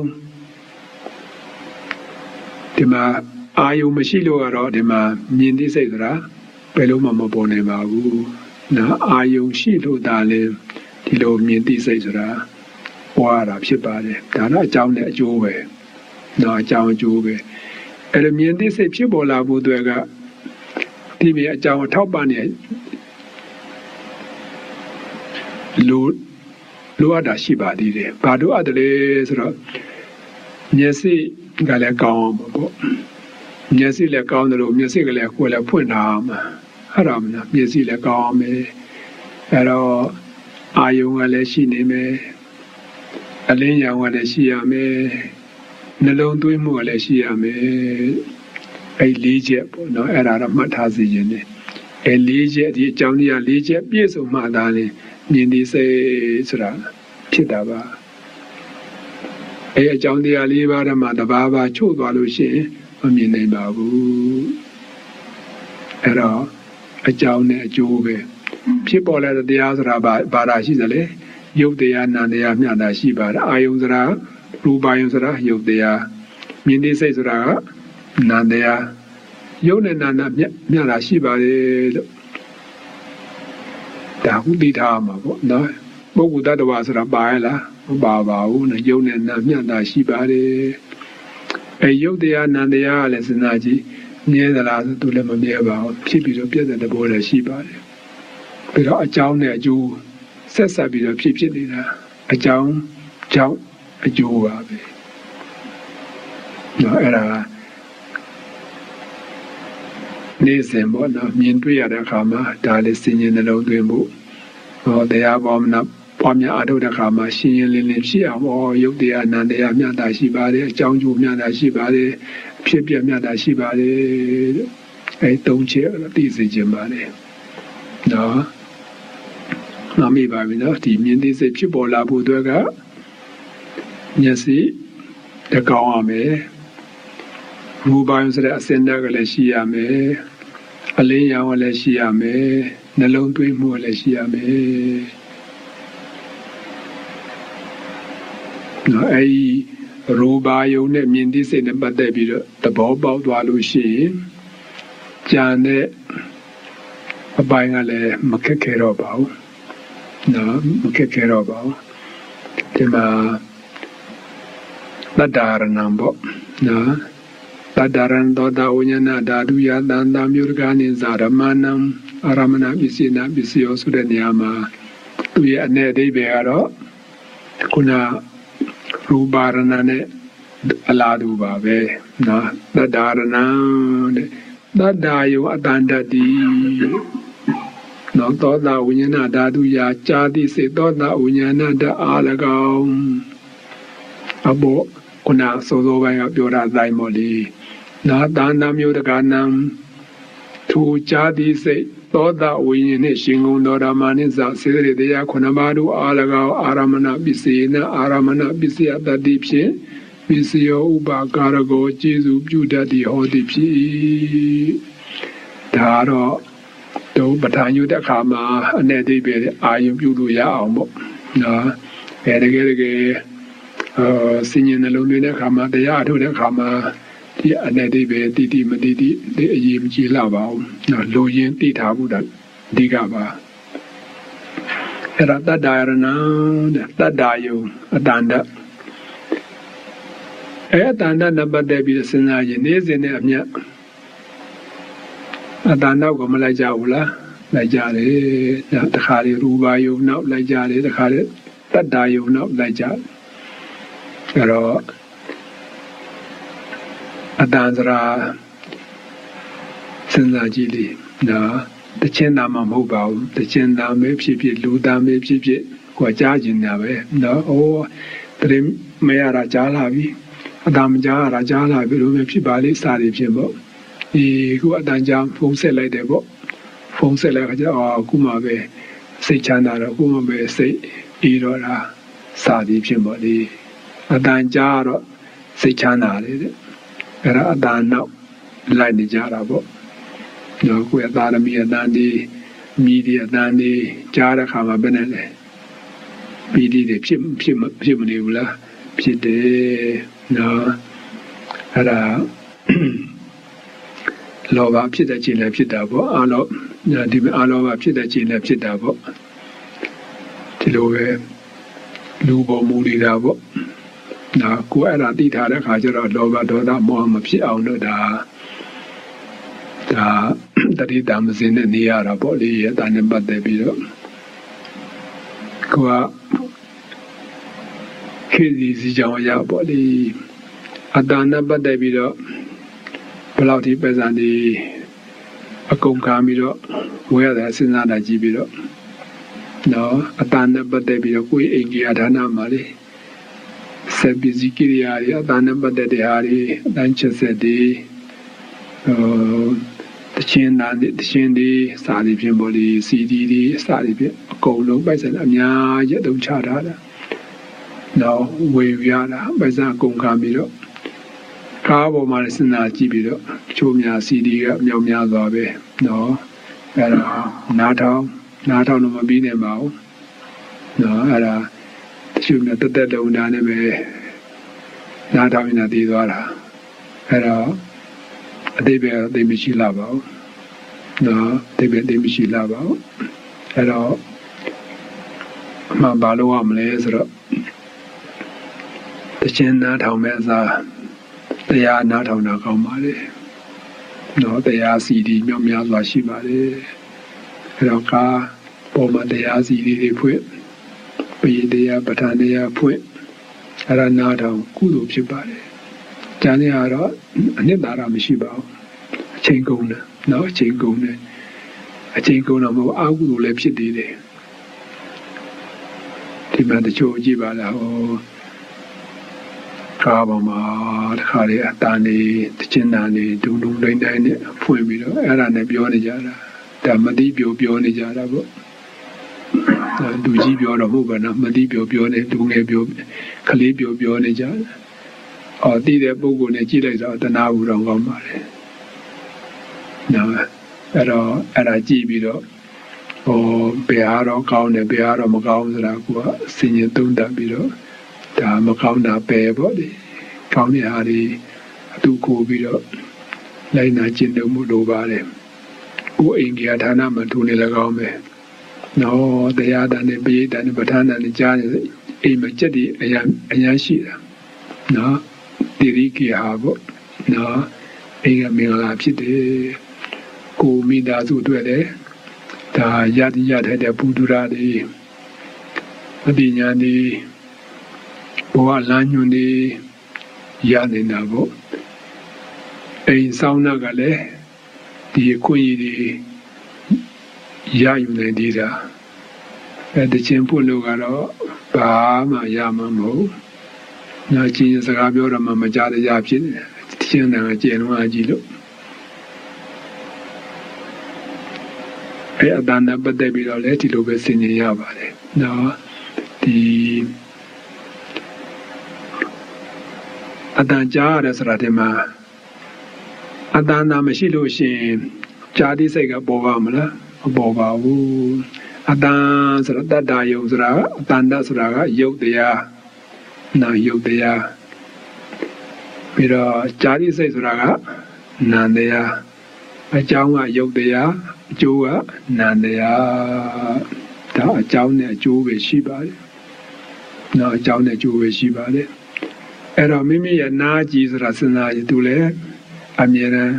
ဒီမှာအာယုံမရှိလို့ကတော့ဒီမှာမြင်သိစိတ်ဆိုတာဘယ်လို့မှမပေါ်နိုင်ပါဘူးနော်အာယုံရှိလို့ဒါလည်းဒီလိုမြင်သိစိတ်ဆိုတာပေါ်ရတာဖြစ်ပါတယ်ဒါတော့အကြောင်းနဲ့အကျိုးပဲနော်အကြောင်းအကျိုးပဲအဲ့လိုမြင်သိစိတ်ဖြစ်ပေါ်လာဖို့အတွက်ကဒီမြေအကြောင်းအထောက်ပံ့နေလိုအပ်တာရှိပါသေးတယ်ဘာလို့အပ်တယ်လဲဆိုတော့မျက်စိကလည်းကောင်းအောင်ပေါ့မျက်စိလည်းကောင်းတယ်လို့မျက်စိကလည်းကိုယ်လည်းဖွင့်ထားမှာအဲ့ဒါမလားမျက်စိလည်းကောင်းအောင်မယ်အဲ့တော့အာယုံကလည်းရှိနေမယ်အလင်းရောင်ကလည်းရှိရမယ်နှလုံးသွင်းမှုကလည်းရှိရမယ်အဲ့လေးချက်ပေါ့နော်အဲ့ဒါတော့မှတ်ထားစီခြင်းနဲ့အဲ့လေးချက်ဒီအကြောင်းတရားလေးချက်ပြည့်စုံမှသာလေမြင်သိစိတ်ဆိုတာဖြစ်တာပါအဲ့အကြောင်းတရားလေးပါးဓမ္မတစ်ပါးပါချို့သွားလို့ရှိရင်မမြင်နိုင်ပါဘူးအဲ့တော့အကြောင်းနဲ့အကျိုးပဲဖြစ်ပေါ်လာတဲ့တရားဆိုတာဘာသာရှိသလဲယုတ်တရားနာတရားမျှတာရှိပါတယ်အာယုံဆိုတာရူပယုံဆိုတာယုတ်တရားမြင်သိစိတ်ဆိုတာကနာတရားယုတ်နဲ့နာမျှတာရှိပါတယ်လို့ဒါဟုသိထားမှာပေါ့နော်ပုဂ္ဂိုလ်တ attva ဆိုတာပါရလားမပါပါဘူးနော်ယုတ်နဲ့နာမျှတာရှိပါတယ်အဲယုတ်တရားနာတရားကလည်းစဉ်းစားကြည့်မြဲသလားဆိုသူလည်းမမြဲပါဘူးဖြစ်ပြီးတော့ပြည့်တဲ့သဘောလည်းရှိပါတယ်ပြီးတော့အကြောင်းနဲ့အကျိုးဆက်ပြီးတော့ဖြစ်နေတာအကြောင်းကြောင့်အကျိုးပါပဲနော်အဲ့ဒါနေ့စဉ်ပေါ့နော်မြင်တွေ့ရတဲ့အခါမှာဒါလေးစဉ်းကျင်နှလုံးသွင်းဖို့တရားပေါ်မှာပွားများအထုတ်တဲ့အခါမှာရှင်းလင်းဖြစ်အောင်ရုပ်တရားနာတရားမျှတာရှိပါတယ်အကြောင်းကျိုးမျှတာရှိပါတယ်အဖြစ်ပြမျှတာရှိပါတယ်အဲသုံးချက်သိစေခြင်းပါတယ်နော်နားမိပါပြီနော်ဒီမြင်သိစိတ်ဖြစ်ပေါ်လာဖို့အတွက်ကမျက်စိ တကောင်းရမယ်ရူပါယုံဆိုတဲ့အစင်တက်ကလည်းရှိရမယ်အလင်းရောင်ကလည်းရှိရမယ်နှလုံးသွင်းမှုကလည်းရှိရမယ်နော်အဲဒီရူပါယုံနဲ့မြင်သိစိတ်နဲ့ပတ်သက်ပြီးတော့သဘောပေါက်သွားလို့ရှိရင်ကြံတဲ့အပိုင်းကလည်းမခက်ခဲတော့ပါဘူးနော်မခက်ခဲတော့ပါဘူးဒီမှာတတ္တရဏံပေါ့နော်တတ္တရံသောတာဝိညာဏဓာတုယတန်တမျိုးတကားနိဇာရမဏံအာရမဏပစ္စည်းနာပစ္စယောဆိုတဲ့နေရာမှာသူရဲ့အနေအဓိပ္ပာယ်ကတော့ခုနရူပါရဏနဲ့အလားတူပါပဲနော်တတ္တရဏံတဲ့တတ္တယောအတန္တတိနော်သောတာဝိညာဏဓာတုယကြာတိစေသောတာဝိညာဏဓာအား၎င်းအဘောခုနစောပိုင်းကပြောတာတိုင်းမို့လေနာတာနာမျိုးတကာနံထူကြာတိစိတ်သောတာဝိညာဉ်နှင့်ရှင်ကုန်တော်ဓမ္မနှင့်သာစေတတရားခုနပါးတို့အား၎င်းအာရမဏပစ္စည်းနှင့်အာရမဏပစ္စယတတ္တိဖြင့်ပစ္စယောဥပါကာရကိုကျေစုပြုတတ်သည်ဟောသည်ဖြစ်ဒါတော့တို့ပဋ္ဌာန်းယူတဲ့အခါမှာအနေအဓိပ္ပာယ်အာယုပြုလို့ရအောင်ပေါ့နော်တကယ်စဉ္ညာနှလုံးသွင်းတဲ့အခါမှာတရားထုတ်တဲ့အခါမှာဒီအနေအဓိပ္ပာယ်တည်မတည်ဒီအရေးမကြီးလာပါဘူးနော်လိုရင်းသိထားဖို့ဒါအဓိကပါအဲ့ဒါတတ္တရဏတဲ့တတ္တယုံအတန္တအတန္တနဲ့ပတ်သက်ပြီးစဉ်းစားရင်နေ့စဉ်နဲ့အမျှအတန္တကိုမလိုက်ကြဘူးလားလိုက်ကြတယ်ဒါတခါလေရူပါယုံနောက်လိုက်ကြတယ်တခါလေတတ္တယုံနောက်လိုက်ကြအဲ့တော့အတန်စရာစဉ်းစားကြည့်လေနော်တခြင်းသားမှမဟုတ်ပါဘူးတခြင်းသားပဲဖြစ်ဖြစ်လူသားပဲဖြစ်ဖြစ်ကိုယ်ကြားကျင်တာပဲနော်အိုးတရင်မရတာကြားလာပြီအတန်မကြားရတာကြားလာပြီလို့ပဲဖြစ်ပါလိမ့်စာတွေဖြစ်ပေါ့ဒီကိုအတန်ကြားဖုံးဆက်လိုက်တယ်ပေါ့ဖုံးဆက်လိုက်ကြအခုမှပဲစိတ်ချမ်းသာတော့အခုမှပဲစိတ်အေးတော့တာစာတွေဖြစ်ပေါ့လေအတန်ကြားတော့စိတ်ချမ်းသာတယ်တဲ့အဲ့ဒါအတန်နောက်လိုက်နေကြတာပေါ့နော်ကိုယ်အသားသမီးအတန်ဒီမိဒီအတန်ဒီကြားတဲ့ခါမှာဘယ်နဲ့လဲပြီးဒီဖြစ်မနေဘူးလားဖြစ်တယ်နော်အဲ့ဒါလောဘဖြစ်တဲ့ချိန်လည်းဖြစ်တာပေါ့အလောဘဖြစ်တဲ့ချိန်လည်းဖြစ်တာပေါ့ဒီလိုပဲလူပေါ်မူနေတာပေါ့နော်ကိုယ်အဲ့ဒါသိထားတဲ့ခါကျတော့လောဘဒေါသမောဟမဖြစ်အောင်လို့ဒါတတိတမစင်းနဲ့နေရတာပေါ့လေအဲ့ဒါနဲ့ပတ်သက်ပြီးတော့ကိုကခေစီကြောင်ရပေါ့လေအတန်နဲ့ပတ်သက်ပြီးတော့ဘယ်လောက်ထိပဲစံဒီအကုန်ခံပြီးတော့ဝဲရတာစဉ်းစားတာကြည့်ပြီးတော့နော်အတန်နဲ့ပတ်သက်ပြီးတော့ကိုယ်အိမ်ကြီးအဌာနမှာလေဆက်ပစ္စည်းကိရိယာတွေအတန်နဲ့ပတ်သက်တဲ့ဟာတွေအတန်ချက်ဆက်တွေတချင်းတွေစာတွေဖြင့်ပေါ့လေ CD တွေစာတွေဖြင့်အကုန်လုံးပိုက်ဆံအများကြီးအသုံးချထားတာနော်ဝေရတာပိုက်ဆံအကုန်ခံပြီးတော့ကားပေါ်မှာစဉ်းစားကြည့်ပြီးတော့ချိုးများ CD ကမြောက်များသွားပဲနော်အဲ့ဒါနားထောင်တော့မပြီးနိုင်ပါဘူးနော်အဲ့ဒါတချို့နဲ့တက်လုံးသားနဲ့ပဲနားထောင်နေတာတည်သွားတာအဲ့တော့အတိပ္ပယ်သိမရှိလာပါဘူးနော်အတိပ္ပယ်သိမရှိလာပါဘူးအဲ့တော့ဘာလို့ရမလဲဆိုတော့တခြင်းနားထောင်မဲ့အစားတရားနားထောင်တာကောင်းပါလေနော်တရားစီဒီမြောက်များစွာရှိပါလေအဲ့တော့ကားပေါ်မှာတရားစီဒီတွေဖွင့်ပိတရားပဋ္ဌာန်းတရားဖွင့်အဲ့ဒါနားထောင်ကုသိုလ်ဖြစ်ပါလေကျန်နေရတော့အနှစ်သာရမရှိပါဘူးအချိန်ကုန်တယ်နော်အချိန်ကုန်တယ်အချိန်ကုန်တော့မဟုတ်အကုသိုလ်လည်းဖြစ်သေးတယ်ဒီမှာတချို့ကြည့်ပါလားဟောကားပေါ်မှာတခါလေအတန်နေတခြင်းနာနေဒုံတိုင်းတိုင်းနဲ့ဖွင့်ပြီးတော့အဲ့ဒါနဲ့ပြောနေကြတာဒါမတိပြောနေကြတာပေါ့လူကြီးပြောတော့မဟုတ်ပါနော်မတိပြောနေလူငယ်ပြောကလေးပြောနေကြ တည်တဲ့ပုဂ္ဂိုလ်နဲ့ကြည့်လိုက်တော့တနာဘူးတော့ကောင်းပါလေနော်အဲ့ဒါကြည့်ပြီးတော့ဘယ်ဟာတော့ကောင်းတယ်ဘယ်ဟာတော့မကောင်းဆိုတာကိုကစင်ရင်သုံးသပ်ပြီးတော့ဒါမကောင်းတာပဲပေါ့လေကောင်းတဲ့ဟာတွေအတူကိုပြီးတော့လိုက်နာကျင့်သုံးမှုလိုပါတယ်ကိုအိမ်ကြီးဌာနမှာထိုးနေလည်းကောင်းပဲနော်တရားတန်နဲ့ပိဋကနဲ့ပဋ္ဌာန်းတန်နဲ့ကြားနေအိမ်မှာကြက်ဒီအရန်ရှိတာနော်တိရိကိဟာပေါ့နော်အိမ်ကမင်္ဂလာဖြစ်တယ်ကိုမိသားစုတွေ့တယ်ဒါရထိုက်တဲ့ပုဒ္ဒရာတွေအပညာတွေဘဝလမ်းညွှန်တွေရနေတာပေါ့အိမ်ဆောင်တာကလည်းဒီခွင့်ရည်တွေရယူနေသေးတာတခြင်းဖို့လို့ကတော့ဘာမှရမှာမဟုတ်ညာချင်းစကားပြောတော့မှမကြားရဖြစ်နေတခြင်းတန်ကကျေလုံးအကြည့်လို့အတန်နဲ့ပတ်သက်ပြီးတော့လည်းဒီလိုပဲဆင်ញင်ရပါတယ်နော်ဒီအတန်ကြားရဆိုတာဒီမှာအတန်နာမရှိလို့ရှိရင်ကြားတိစိတ်ကပေါ်ပါမလားမပေါ်ပါဘူးအတန်ဆိုတာတတ္တယုံဆိုတာအတန်တဆိုတာကယုတ်တရားနာယုတ်တရားပြီးတော့ကြားတိစိတ်ဆိုတာကနာတရားအကြောင်းကယုတ်တရားအကျိုးကနာတရားဒါအကြောင်းနဲ့အကျိုးပဲရှိပါတယ်နော်အကြောင်းနဲ့အကျိုးပဲရှိပါတယ်အဲ့တော့မိမိရဲ့နာကြည်ဆိုတာစဉ်းစားကြည့်သူလည်းအမြဲတမ်း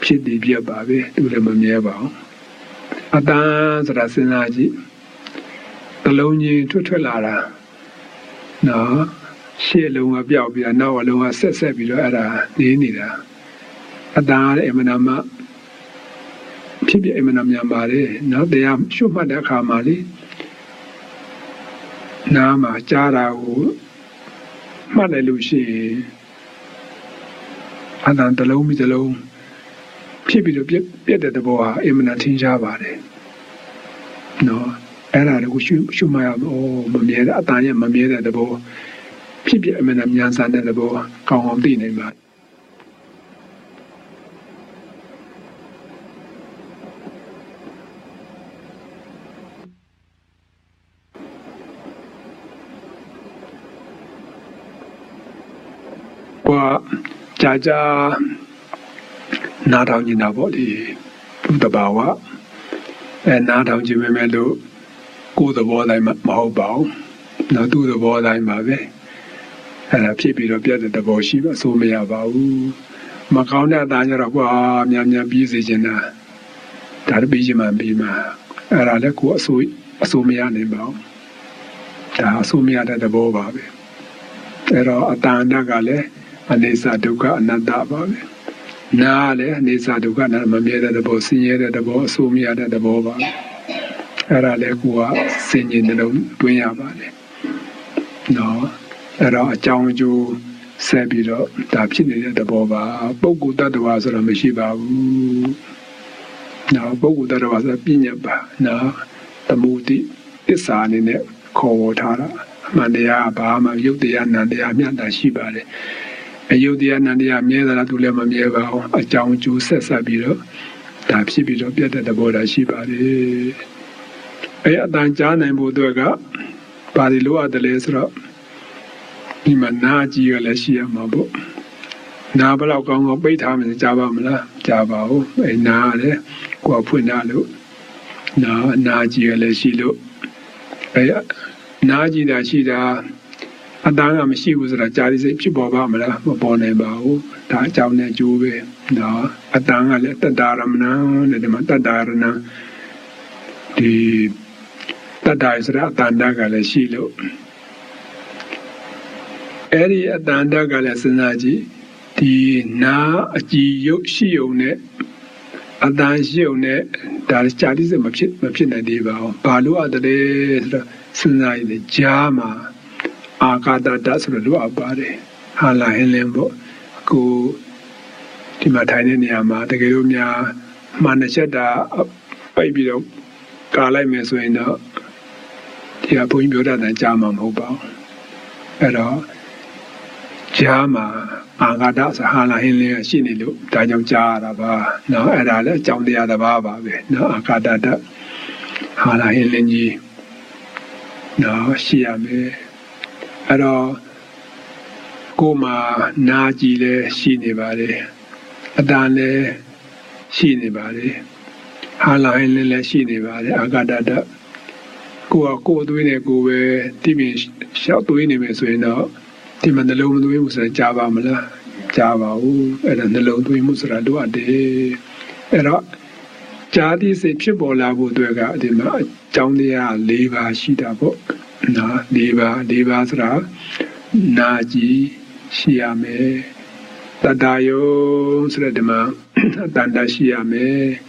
ဖြစ်တည်ပြပါပဲသူလည်းမမြဲပါဘူးအတန်ဆိုတာစဉ်းစားကြည့်တလုံးကြီးထွက်လာတာနော်ရှေ့လုံးကပြောက်ပြီးတော့နောက်အလုံးကဆက်ပြီးတော့အဲ့ဒါနေနေတာအတန်ရဲ့အမှန်မှဖြစ်ပြအမှန်များပါတယ်နော်တရားရှုမှတ်တဲ့အခါမှာလေနားမှာကြားတာကိုမှတ်လိုက်လို့ရှိရင်အတန်တစ်လုံးပြီးတစ်လုံးဖြစ်ပြီးတော့ပြက်တဲ့သဘောဟာအမှန်ထင်ရှားပါတယ်နော်အဲ့ဒါကိုရှုမှတ်ရအောင်မမြဲတဲ့အတန်ရဲ့မမြဲတဲ့သဘောဖြစ်ပြအမှန်မြန်ဆန်တဲ့သဘောကောင်းအောင်သိနိုင်ပါကြာနားထောင်နေတာပေါ့ဒီသူ့တဘာဝနားထောင်ခြင်းမဲ့လို့ကိုယ်သဘောတိုင်းမဟုတ်ပါဘူးနော်သူ့သဘောတိုင်းပါပဲအဲ့ဒါဖြစ်ပြီးတော့ပြတ်တဲ့သဘောရှိပါဆိုမရပါဘူးမကောင်းတဲ့အသားကြတော့ကွာမြန်ပြီးစေချင်တာဒါတပြီးချင်မှပြီးမှအဲ့ဒါလည်းကိုယ်အဆိုမရနိုင်ပါဘူးဒါအဆိုမရတဲ့သဘောပါပဲအဲ့တော့အတန်တကလည်းအနေစာဒုက္ခအနတ္တပါပဲနာလည်းအနေစာဒုက္ခနာမမြဲတဲ့သဘောဆင်းရဲတဲ့သဘောအဆိုးမရတဲ့သဘောပါအဲ့ဒါလည်းကိုကစင်ញင်နှလုံးတွင်းရပါတယ်နော်အဲ့တော့အကြောင်းအကျိုးဆက်ပြီးတော့ဒါဖြစ်နေတဲ့သဘောပါပုဂ္ဂိုလ်တ attva ဆိုတော့မရှိပါဘူးနော်ပုဂ္ဂိုလ်တ attva ဆိုပညာပါနော်သမုဒိသစ္စာအနေနဲ့ခေါ်ဝေါ်ထားတာအမှန်တရားဘာမှယုတ်တရားနံတရားမျှတာရှိပါတယ်အယုတ်တရားနန္တရားမြဲသလားသူလည်းမမြဲပါဘူးအကြောင်းအကျိုးဆက်ပြီးတော့ဒါဖြစ်ပြီးတော့ပြတ်တဲ့သဘောထားရှိပါတယ်အတန်ကြားနိုင်ဖို့အတွက်ကဘာတွေလိုအပ်တယ်လဲဆိုတော့ဒီမှာနာကြီးရလည်းရှိရမှာပေါ့နာဘလောက်ကောင်းပိတ်ထားမယ်ကြားပါမလားကြားပါဘူးနာလည်းကိုယ်ဖွင့်ထားလို့နာကြီးရလည်းရှိလို့နာကြီးတာရှိတာအတန်ကမရှိဘူးဆိုတာကြာတိစိတ်ဖြစ်ပေါ်ပါမလားမပေါ်နိုင်ပါဘူးဒါအကြောင်းနဲ့အကျိုးပဲနော်အတန်ကလည်းတတ္တရမဏတဲ့ဒီမှာတတ္တရဏဒီတတ္တရဆိုတာအတန်တကလည်းရှိလို့အဲ့ဒီအတန်တကလည်းစဉ်းစားကြည့်ဒီနာအကြည်ရုပ်ရှိုံနဲ့အတန်ရှိုံနဲ့ဒါကြာတိစိတ်မဖြစ်နိုင်သေးပါဘူးဘာလို့အတလဲဆိုတော့စဉ်းစားရည်ကြားမှာအာကာတတဆိုလို့လိုအပ်ပါတယ်ဟာလာဟင်းလင်းပေါ့ကိုဒီမှာထိုင်တဲ့နေရာမှာတကယ်လို့များမှန်တဲ့ချက်တာပိတ်ပြီးတော့ကာလိုက်မယ်ဆိုရင်တော့ဒီကဘုန်းကြီးပြောတာကြားမှာမဟုတ်ပါဘူးအဲ့တော့ Jama, Angada, Sahana, Hinley, Shinilu, Dajam Jaraba, no Adala, Jam the other Baba, no Akada, Hana Hinley, no Shiame, Ado Goma, Najile, Shinibari, Adane, Shinibari, Hana Hinley, Shinibari, Agada. Go doing a go where Timmy shout to any so you know. Tim and the loan to him was a Java Mala, Java, and the loan to him was a do a day. Era Jadi is a chibola would do a Jonia, Leva, Shita book, Na, Deva, Sra, Naji, Shiame, Tadayo, Sredema, Danda Shiame.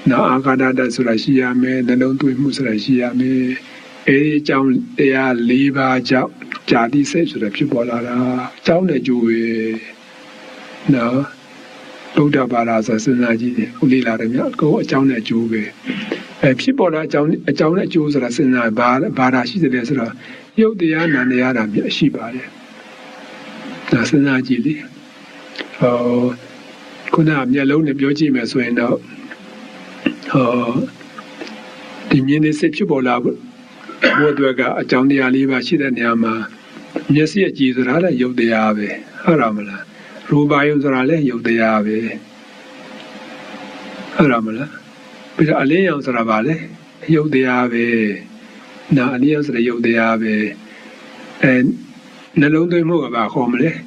Na Agada Surashiame, the known to Musrashiame, a town they are Liva Jadi says to the people, town a Jew. No, Buddha Baras as an Aji, Ulila, go a town a Jew. A people are a town a Jews as in a Barashi the Desra, Yo the Anna and the Adam, Shibari. That's an Aji. Oh, Kunam Yellow Nebioji as we know. The municipal lab would work a Johnny Aliva Shidanama. Messi Gizrala, Yo de Ave, Haramala, Rubayum Zarale, Yo de Ave, Haramala, but Alliance Ravale, Yo de Ave, Na Alliance Yo de Ave, and Nalonde Mova Homele,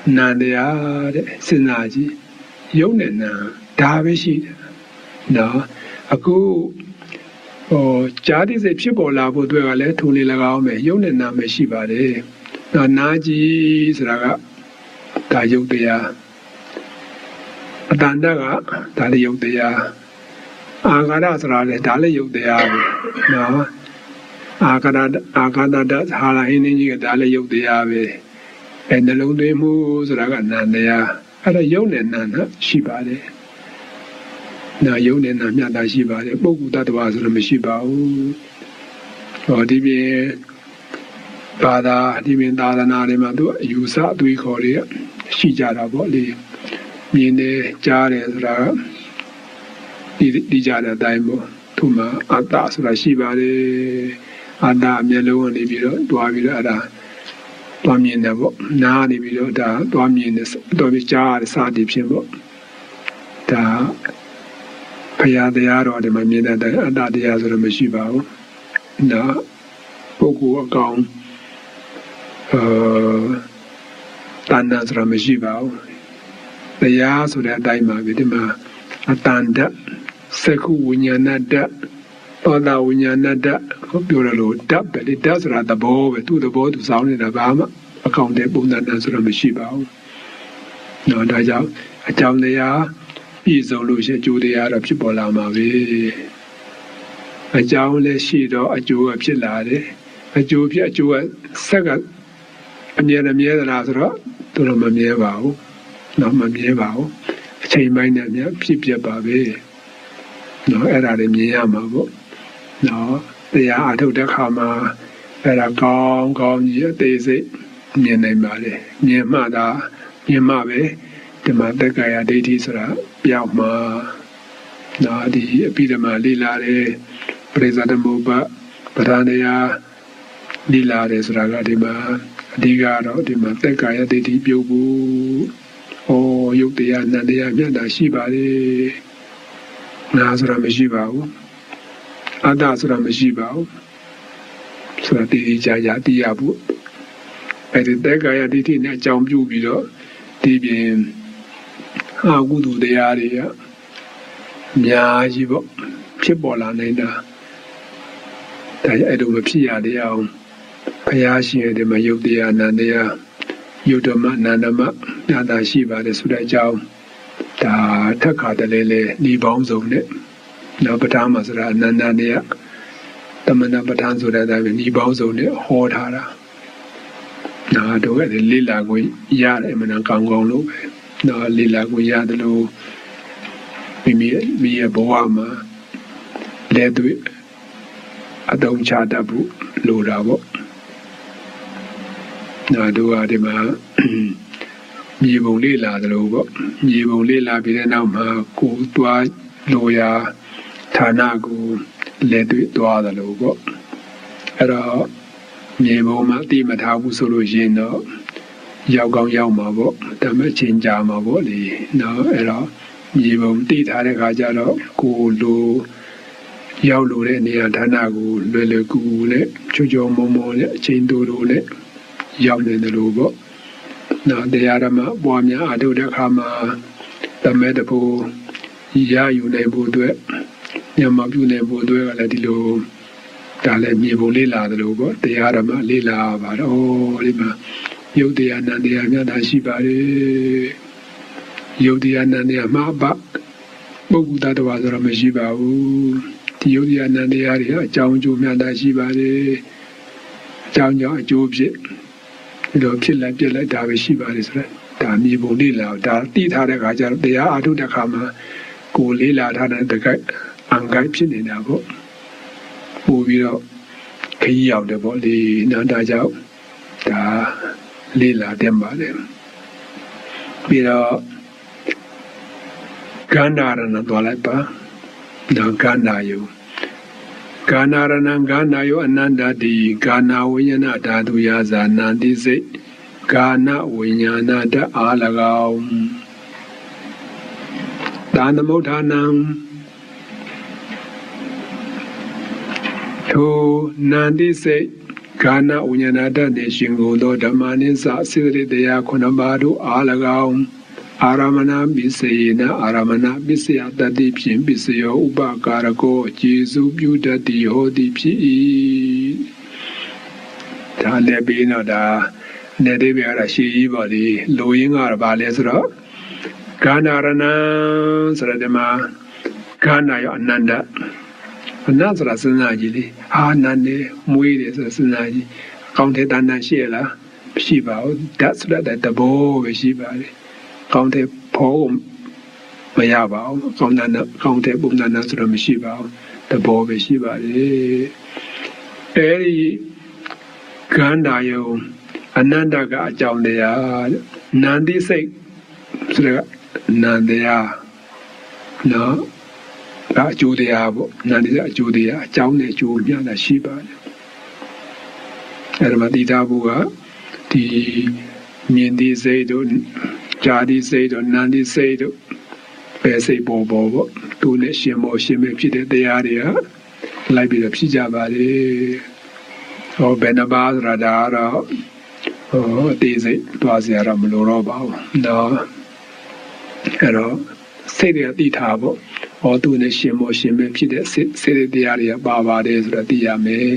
Nandea Sinaji, Yonena, Davishi. No, a go or Jadi is a people labo do a let to Lilagame, Yonena Meshibade, Naji Sraga, Tayodea, Dandaga, Taliodea, Agada Srale, Taliodea, no, Agada Hala Hini, Taliodea, and the Lone Moos Raga Nandea, at a Yonena, Shibade. Na Yon and Namyada Shiba, the book that was Ramashiba, or Dibi Bada, Dimin Dada Narimadu, Yusa, do we call it Shijara Boli, Mine Jares, Dijada Daimo, Tuma, Atas Rashiba, Ada Melo and Ibiro, Dwavida, Domin, Nani Bido, Domin, Dovichar, Sadi Pimbo. Paya the Aro, the Mamina, the Adadias of the Meshibao, Na Boku account, Tanas Rameshibao, the Yas of the Daima Vidima, Atanda, Seku Winyanada, Oda Winyanada, Puralo, Dab, but it does rather bow to the board to sound in Abama, account the Bunanas Rameshibao. No, Daja, a town they are. Is always Julia of Chibolama. A Jownless sheet or a Jew of Chilade, a Jew of Sagat, a near a mere Lazara, to Mamia Vow, not Mamia Vow, a chain miner, Pipia Babe. No, era de Miyama. No, they are out of the Kama, era gone, year daisy, near Namade, near Mada, near Mabe. The Matagaya deities Yama Nadi Epidema Lilare President Muba Paranea Lilares Ragadima Digaro the Matagaya deity Bubu O Yuktia Nadia Yada Shibari Nazra Meshibao Adasra Meshibao Sati Jaya Diabu at the Degaya deity Najam Jubido Dibian. Good the area. Miajibo, Chibola Neda. I do Pia de Al Payashi de Mayodia Nandea, Yudoma Nanama, Nada Shiva de Sudajao, Da Taka de Lele, Libon Zone, Nabatamas Nanania, Tamana Batanzo that I have Libon Zone, Hordara. Now I do it in Lila, Yard Emanakangolo. No, Lila Guyadalo, me a Boama, led with a dom chadabu, Lurabo. နာတို့ဟာဒီမှာမြေပုံလေးလာသလိုပေါ့မြေပုံလေးလာပြီးတဲ့နောက်မှာကိုတွားလိုရာဌာနကိုလက်တွေ့သွားသလိုပေါ့အဲ့တော့မြေပုံမှာအတိမထားဘူးဆိုလို့ရင်တော့ရောက်ကောင်းရောက်မှာပေါ့ဒါပေမဲ့ချိန်ကြာမှာပေါ့လေနော်အဲ့တော့မြေပုံတိထားတဲ့ခါကျတော့ကိုလိုရောက်လို့တဲ့နေရာဌာနကိုလွယ်လွယ်ကူကူနဲ့ချိုးချိုးမုံမုံနဲ့အချိန်တိုးတိုးနဲ့ရောက်နေတယ်လို့ပေါ့နော်တရားဓမ္မပွားများအထုတ်တဲ့အခါမှာတမဲတဖို့ရယူနိုင်ဖို့အတွက်ညမပြုနိုင်ဖို့အတွက်ကလည်းဒီလိုဒါလည်းမြေပုံလေးလာတယ်လို့ပေါ့တရားဓမ္မလေးလာပါတော့ဒီမှာယုတ်တရားနန္တရားမြတ်တာရှိပါလေယုတ်တရားနန္တရားမှာပုဂ္ဂိုလ်တ attva ဆိုတော့မရှိပါဘူးဒီယုတ်တရားနန္တရားတွေအကြောင်းအကျိုးမြတ်တာရှိပါလေအကြောင်းကြောင့်အကျိုးဖြစ်ဒီလိုဖြစ်လိုက်ပြက်လိုက်ဒါပဲရှိပါလေဆိုတော့ဒါမြေပုံလေးလာဒါတိထားတဲ့ခါကျတော့တရားအားထုတ်တဲ့ခါမှာကိုလေးလာထားတဲ့တကိုက်အံကိုက်ဖြစ်နေတာပေါ့ပို့ပြီးတော့ခရီးရောက်တယ်ပေါ့လေနော်ဒါကြောင့်ဒါလေးလာတယ်ပါလေပြီးတော့ကန္နာရဏသွားလိုက်ပါနော်ကန္နာယုကာနာရဏံကာနာယောအနန္တတိကာနာဝိညာဏဓာတုယာဇာနန္တိစိတ်ကာနဝိညာဏဓာအား၎င်းဒါနမုဋ္ဌာနံထိုနန္တိစိတ်ကာနဝိညာဏဓာနှင့်ရှင်ကိုသောဓမ္မနိစ္စစေတသိက်တရားခုနှစ်ပါးတို့အား၎င်းအာရမဏပစ္စယေနအာရမဏပစ္စယတတိဖြင့်ပစ္စယောဥပကာရကောကျေစုပြုတတ်သည်ဟောသည်ဖြစ်၏ဒါလည်းပြီးတော့ဒါနေသေးပဲအဲ့ဒါရှိကြီးပါလေလိုရင်းကတော့ဗာလဲဆိုတော့ကာနာရဏဆိုတဲ့ဒီမှာကာနာရောအနန္တအနတ်ဆိုတာစဉ်းစားကြည့်လေအာနန္ဒေမွေးတယ်ဆိုစဉ်းစားကြည့်ကောင်းတဲ့တဏ္ဍာရှိရလားမရှိပါဘူးဓာတ်ဆိုတဲ့တဘောပဲရှိပါလေကောင်းတဲ့ဖို့မရပါဘူးကောင်းတဲ့ပုံစံဆိုတော့မရှိပါဘူးတဘောပဲရှိပါလေအဲဒီကန္တာယုံအနန္တကအကြောင်းတရားနန္တိစိတ်ဆိုတဲ့နန္တရားနော်အကျိုးတရားပေါ့နန္တိစိတ်အကျိုးတရားအကြောင်းနဲ့အကျိုးများတာရှိပါတယ်အဲဒီမှာသိထားဖို့ကဒီမြင်သိစိတ်တို့ဇာတိစိတ်တို့နန္တိစိတ်တို့ပဲစိတ်ပေါ်ပေါ့သူနဲ့ရှင်မောရှင်မေဖြစ်တဲ့တရားတွေကလိုက်ပြီးတော့ဖြစ်ကြပါလေဟောဘယ်နှပါးဆိုတာဒါကတော့အသေးစိတ်သွားစရာတော့မလိုတော့ပါဘူးနော်အဲ့တော့စိတ်တွေသိထားပေါ့ဟောသူနဲ့ရှင်မောရှင်မေဖြစ်တဲ့စိတ်တရားတွေကပါပါတယ်ဆိုတော့သိရမယ်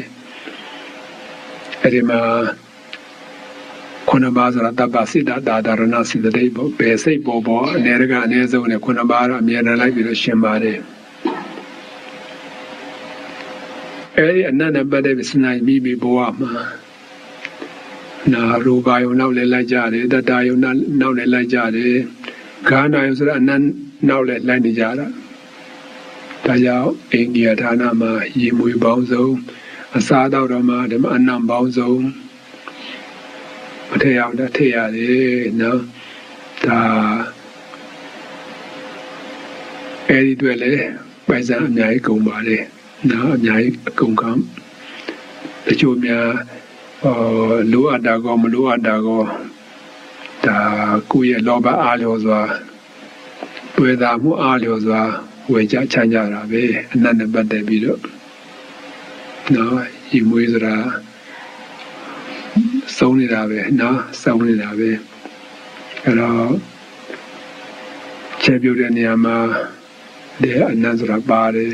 အဲ့ဒီမှာခုနပါးဆိုတာတပ္ပစိတ္တတာဒရဏစိတ္တိပေါ့ဘယ်စိတ်ပေါ်အနေရကအနည်းဆုံးနဲ့ခုနပါးတော့အမြဲတမ်းလိုက်ပြီးတော့ရှင်းပါတယ်အဲဒီအနန္တပတ်တဲ့စနိုင်ပြီးဘဝမှာနာရူပါယုံနောက်လည်းလိုက်ကြတယ်တတယုံနောက်လည်းလိုက်ကြတယ်ခန္ဓာယုံဆိုတော့အနန္တနောက်လည်းလိုက်နေကြတာဒါကြောင့်အိန္ဒိယဌာနမှာရေမွေပေါင်းစုံအစားတော့တော့မှဒီမှာအနံပေါင်းစုံမထည့်အောင်ထည့်ရတယ်နော်ဒါအဲဒီတွေ့လေပိုက်ဆံအများကြီးကုန်ပါလေနော်အများကြီးအကုန်ကတချို့များလိုအပ်တာကောမလိုအပ်တာကောဒါကိုယ့်ရဲ့လောဘအားလျော်စွာတွေ့တာမှုအားလျော်စွာဝေကြချမ်းကြတာပဲအနတ်နဲ့ပတ်သက်ပြီးတော့နော်ဒီမွေးဆိုတာစုံနေတာပဲနော်စုံနေတာပဲအဲ့တော့ခြေပြုတ်တဲ့နေရာမှာတဲ့အနတ်ဆိုတာပါတယ်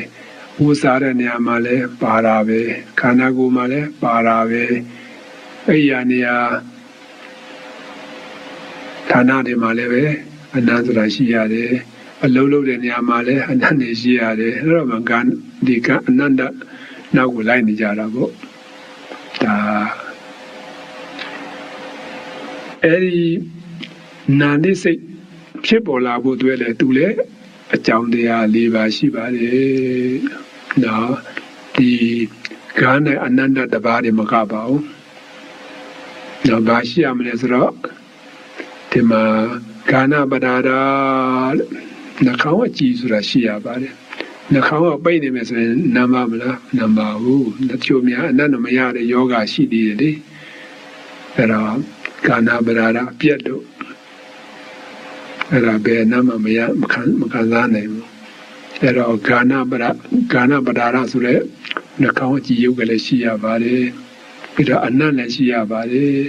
ဝှစားတဲ့နေရာမှာလည်းပါတာပဲခန္ဓာကိုယ်မှာလည်းပါတာပဲအဲ့ရနေရာဌာနတွေမှာလည်းပဲအနတ်ဆိုတာရှိရတယ်အလုံးလုံးတဲ့နေရာမှာလည်းအနတ်နေရှိရတယ်အဲ့တော့မှဒီကအနန္တနောက်ကိုလိုက်နေကြတာပေါ့ဒါအဲ့ဒီနာနိစိတ်ဖြစ်ပေါ်လာဖို့တွေ့လေသူလည်းအကြောင်းတရား၄ပါးရှိပါတယ်နော်ဒီကံနဲ့အနန္တတပါးတွေမကပါဘူး နော်ဘာရှိရမလဲဆိုတော့ဒီမှာကာဏပဒါရနှာခေါင်းအကြည့်ဆိုတာရှိရပါတယ်နှာခေါင်းကပိတ်နေမယ်ဆိုရင်နာမမလားနာမဘူးတချို့များအနတ်မရတဲ့ယောဂရှိသေးတယ်လေအဲ့တော့ကာဏပဒါရပြတ်တော့အဲ့ဒါဘယ်နာမမရမခံစားနိုင်ဘူးအဲ့တော့ကာဏပဒါရဆိုတဲ့နှာခေါင်းအကြည့်ရုပ်ကလေးရှိရပါတယ်ပြီးတော့အနတ်လည်းရှိရပါတယ်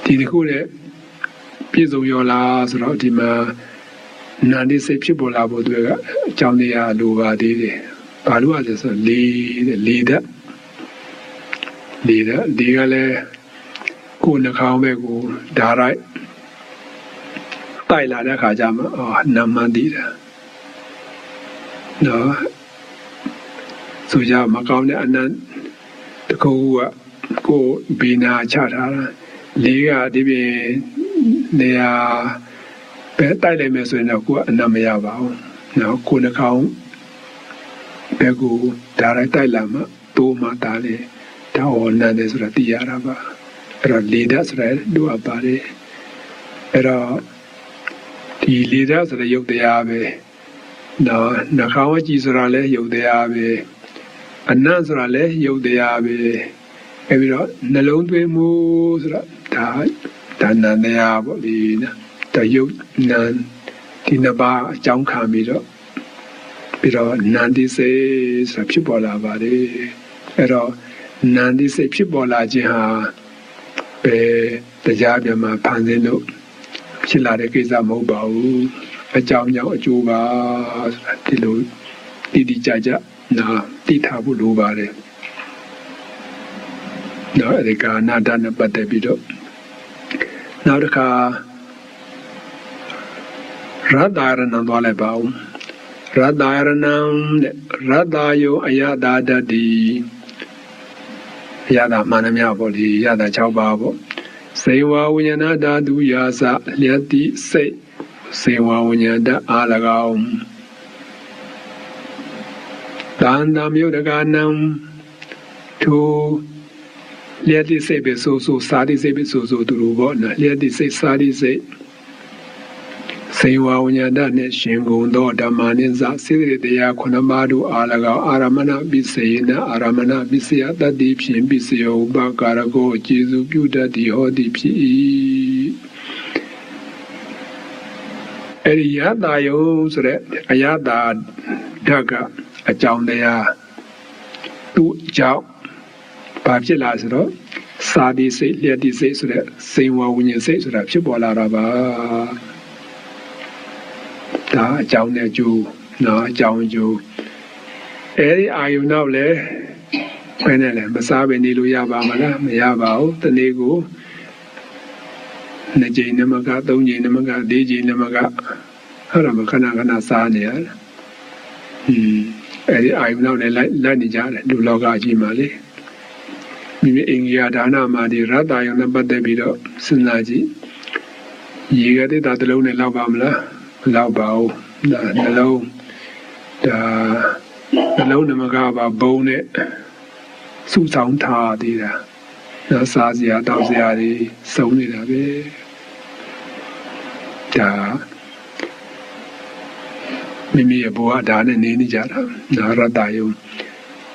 ဒီတစ်ခုနဲ့ပြည့်စုံရောလားဆိုတော့ဒီမှာနာနေစိတ်ဖြစ်ပေါ်လာဖို့အတွက်ကအကြောင်းတရားလိုပါသေးတယ်ဘာလို့လဲဆိုတော့လေဓာတ်ဒီကလည်းကိုယ်နှာခေါင်းပဲကိုဓာရိုက်တိုက်လာတဲ့ခါကျမှနာမသိတာနော်ဆိုကြမကောင်းတဲ့အနန္တခုကကိုဘီနာချထားတာလေးကဒီပြင်နေရာပဲတိုက်လိုက်မယ်ဆိုရင်တော့ကိုကအနံ့မရပါဘူးနော်ကိုနှာခေါင်းဘယ်ကိုဓာရိုက်တိုက်လာမှတိုးမှတားလေဒါဟောနန်းတယ်ဆိုတာသိရတာပါအဲ့တော့လေဓာတ်ဆိုတာတို့အပ်ပါတယ်အဲ့တော့ဒီလေဓာတ်ဆိုတဲ့ရုပ်တရားပဲနော်နှာခေါင်းအကြည့်ဆိုတာလည်းရုပ်တရားပဲအနံ့ဆိုတာလည်းရုပ်တရားပဲအဲ့ပြီးတော့နှလုံးသွင်းမှုဆိုတာဒါနန္တရားပေါ့ဒီနော်ဒါရုပ်နာဒီနှစ်ပါးအကြောင်းခံပြီးတော့နန္ဒီစိတ်ဆိုတာဖြစ်ပေါ်လာပါတယ်အဲ့တော့နန္ဒီစိတ်ဖြစ်ပေါ်လာခြင်းဟာပဲတရားပြမှာဖန်ဆင်းလို့ဖြစ်လာတဲ့ကိစ္စမဟုတ်ပါဘူးအကြောင်းကြောင့်အကျိုးပါဆိုတာဒီလိုတိကျကျနာသိထားဖို့လိုပါတယ်နော်အဲ့ဒီကာနာတနဲ့ပတ်သက်ပြီးတော့နောက်တစ်ခါရတ္တရဏံသွားလိုက်ပါဦးရတ္တရဏံတဲ့ရတ္တယောအယတာတတိအယတာမှန်တယ်များပေါ့ဒီအယတာ6ပါးပေါ့စေဝဝိညာဏဓာတုယာစလျက်တိစိတ်စေဝဝိညာဏအား၎င်းတန်တမြုဒကနံထိုလျက်တိစိတ်ပဲဆိုစာတိစိတ်ပဲဆိုသူတို့ပေါ့နော်လျက်တိစိတ်စာတိစိတ်စေဝဝိညာဏနဲ့ရှင်ကုန်သောဓမ္မနိစ္စစေတတရား9ပါးတို့အား၎င်းအာရမဏပိစေနအာရမဏပိစယတတ္တိဖြင့်ပိစယောဥပကာရကောကျေစုပြုတတ်သည်ဟောသည်ဖြစ်၏အရိယတာယုံဆိုတဲ့အယတာဓာတ်ကအကြောင်းတရားသူ့အကြောင်းဘာဖြစ်လာဆိုတော့စာတိစိတ်လျက်တိစိတ်ဆိုတဲ့စေဝဝိညာဉ်စိတ်ဆိုတာဖြစ်ပေါ်လာတာပါဒါအကြောင်းနဲ့အကျိုးနော်အကြောင်းအကျိုးအဲဒီအာယုံနောက်လည်းဘယ်နဲ့လဲမစားဘဲနေလို့ရပါမလားမရပါဘူးတနေ့ကို2ကြိမ်နမက3ကြိမ်နမက4ကြိမ်နမကအဲ့ဒါမခဏစားနေရတယ်အဲဒီအာယုံနောက်လည်းလိုက်နေကြတယ်လူလောကကြီးမှာလေမိမိအင်္ဂါဒါနမှာဒီရတ္တယုံနဲ့ပတ်သက်ပြီးတော့စဉ်းစားကြည့်ရေကတိတာတစ်လုံးနဲ့လောက်ပါမလားမလောက်ပါဘူးဒါနှလုံးနမကပါဘုံနဲ့စုဆောင်ထားသေးတာနော်စားစရာတောက်စရာတွေစုံနေတာပဲဒါမိမိရဲ့ဘဝဒါနဲ့နေကြတာနာရတ္တယုံ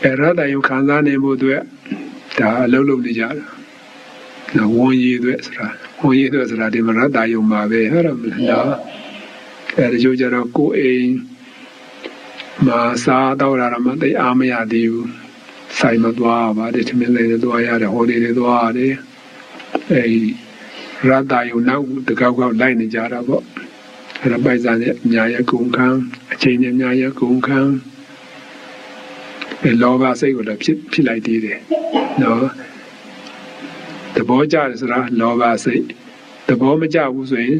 ရတ္တယုံခံစားနိုင်ဖို့အတွက်ဒါအလုံးလုံးနေကြတာနော်ဝန်ရည်အတွက်ဆိုတာဒီမရတ္တယုံမှာပဲဟုတ်တယ်မလားနော်အဲဒီကျတော့ကိုယ်အိမ်မှာစားတော့လာမှတိတ်အားမရသေးဘူးဆိုင်မသွားပါတဲ့သမင်းလေးတွေသွားရတယ်ဟိုတွေသွားရတယ်အဲဒီရတ္တယုံနောက်တကောက်လိုက်နေကြတာပေါ့အဲ့ဒါပိုက်စားနဲ့အများရဲ့ကုန်ခံအချိန်နဲ့အများရဲ့ကုန်ခံလောဘစိတ်ကိုလည်းဖြစ်လိုက်သေးတယ်နော်သဘောကျတယ်ဆိုတာလောဘစိတ်သဘောမကျဘူးဆိုရင်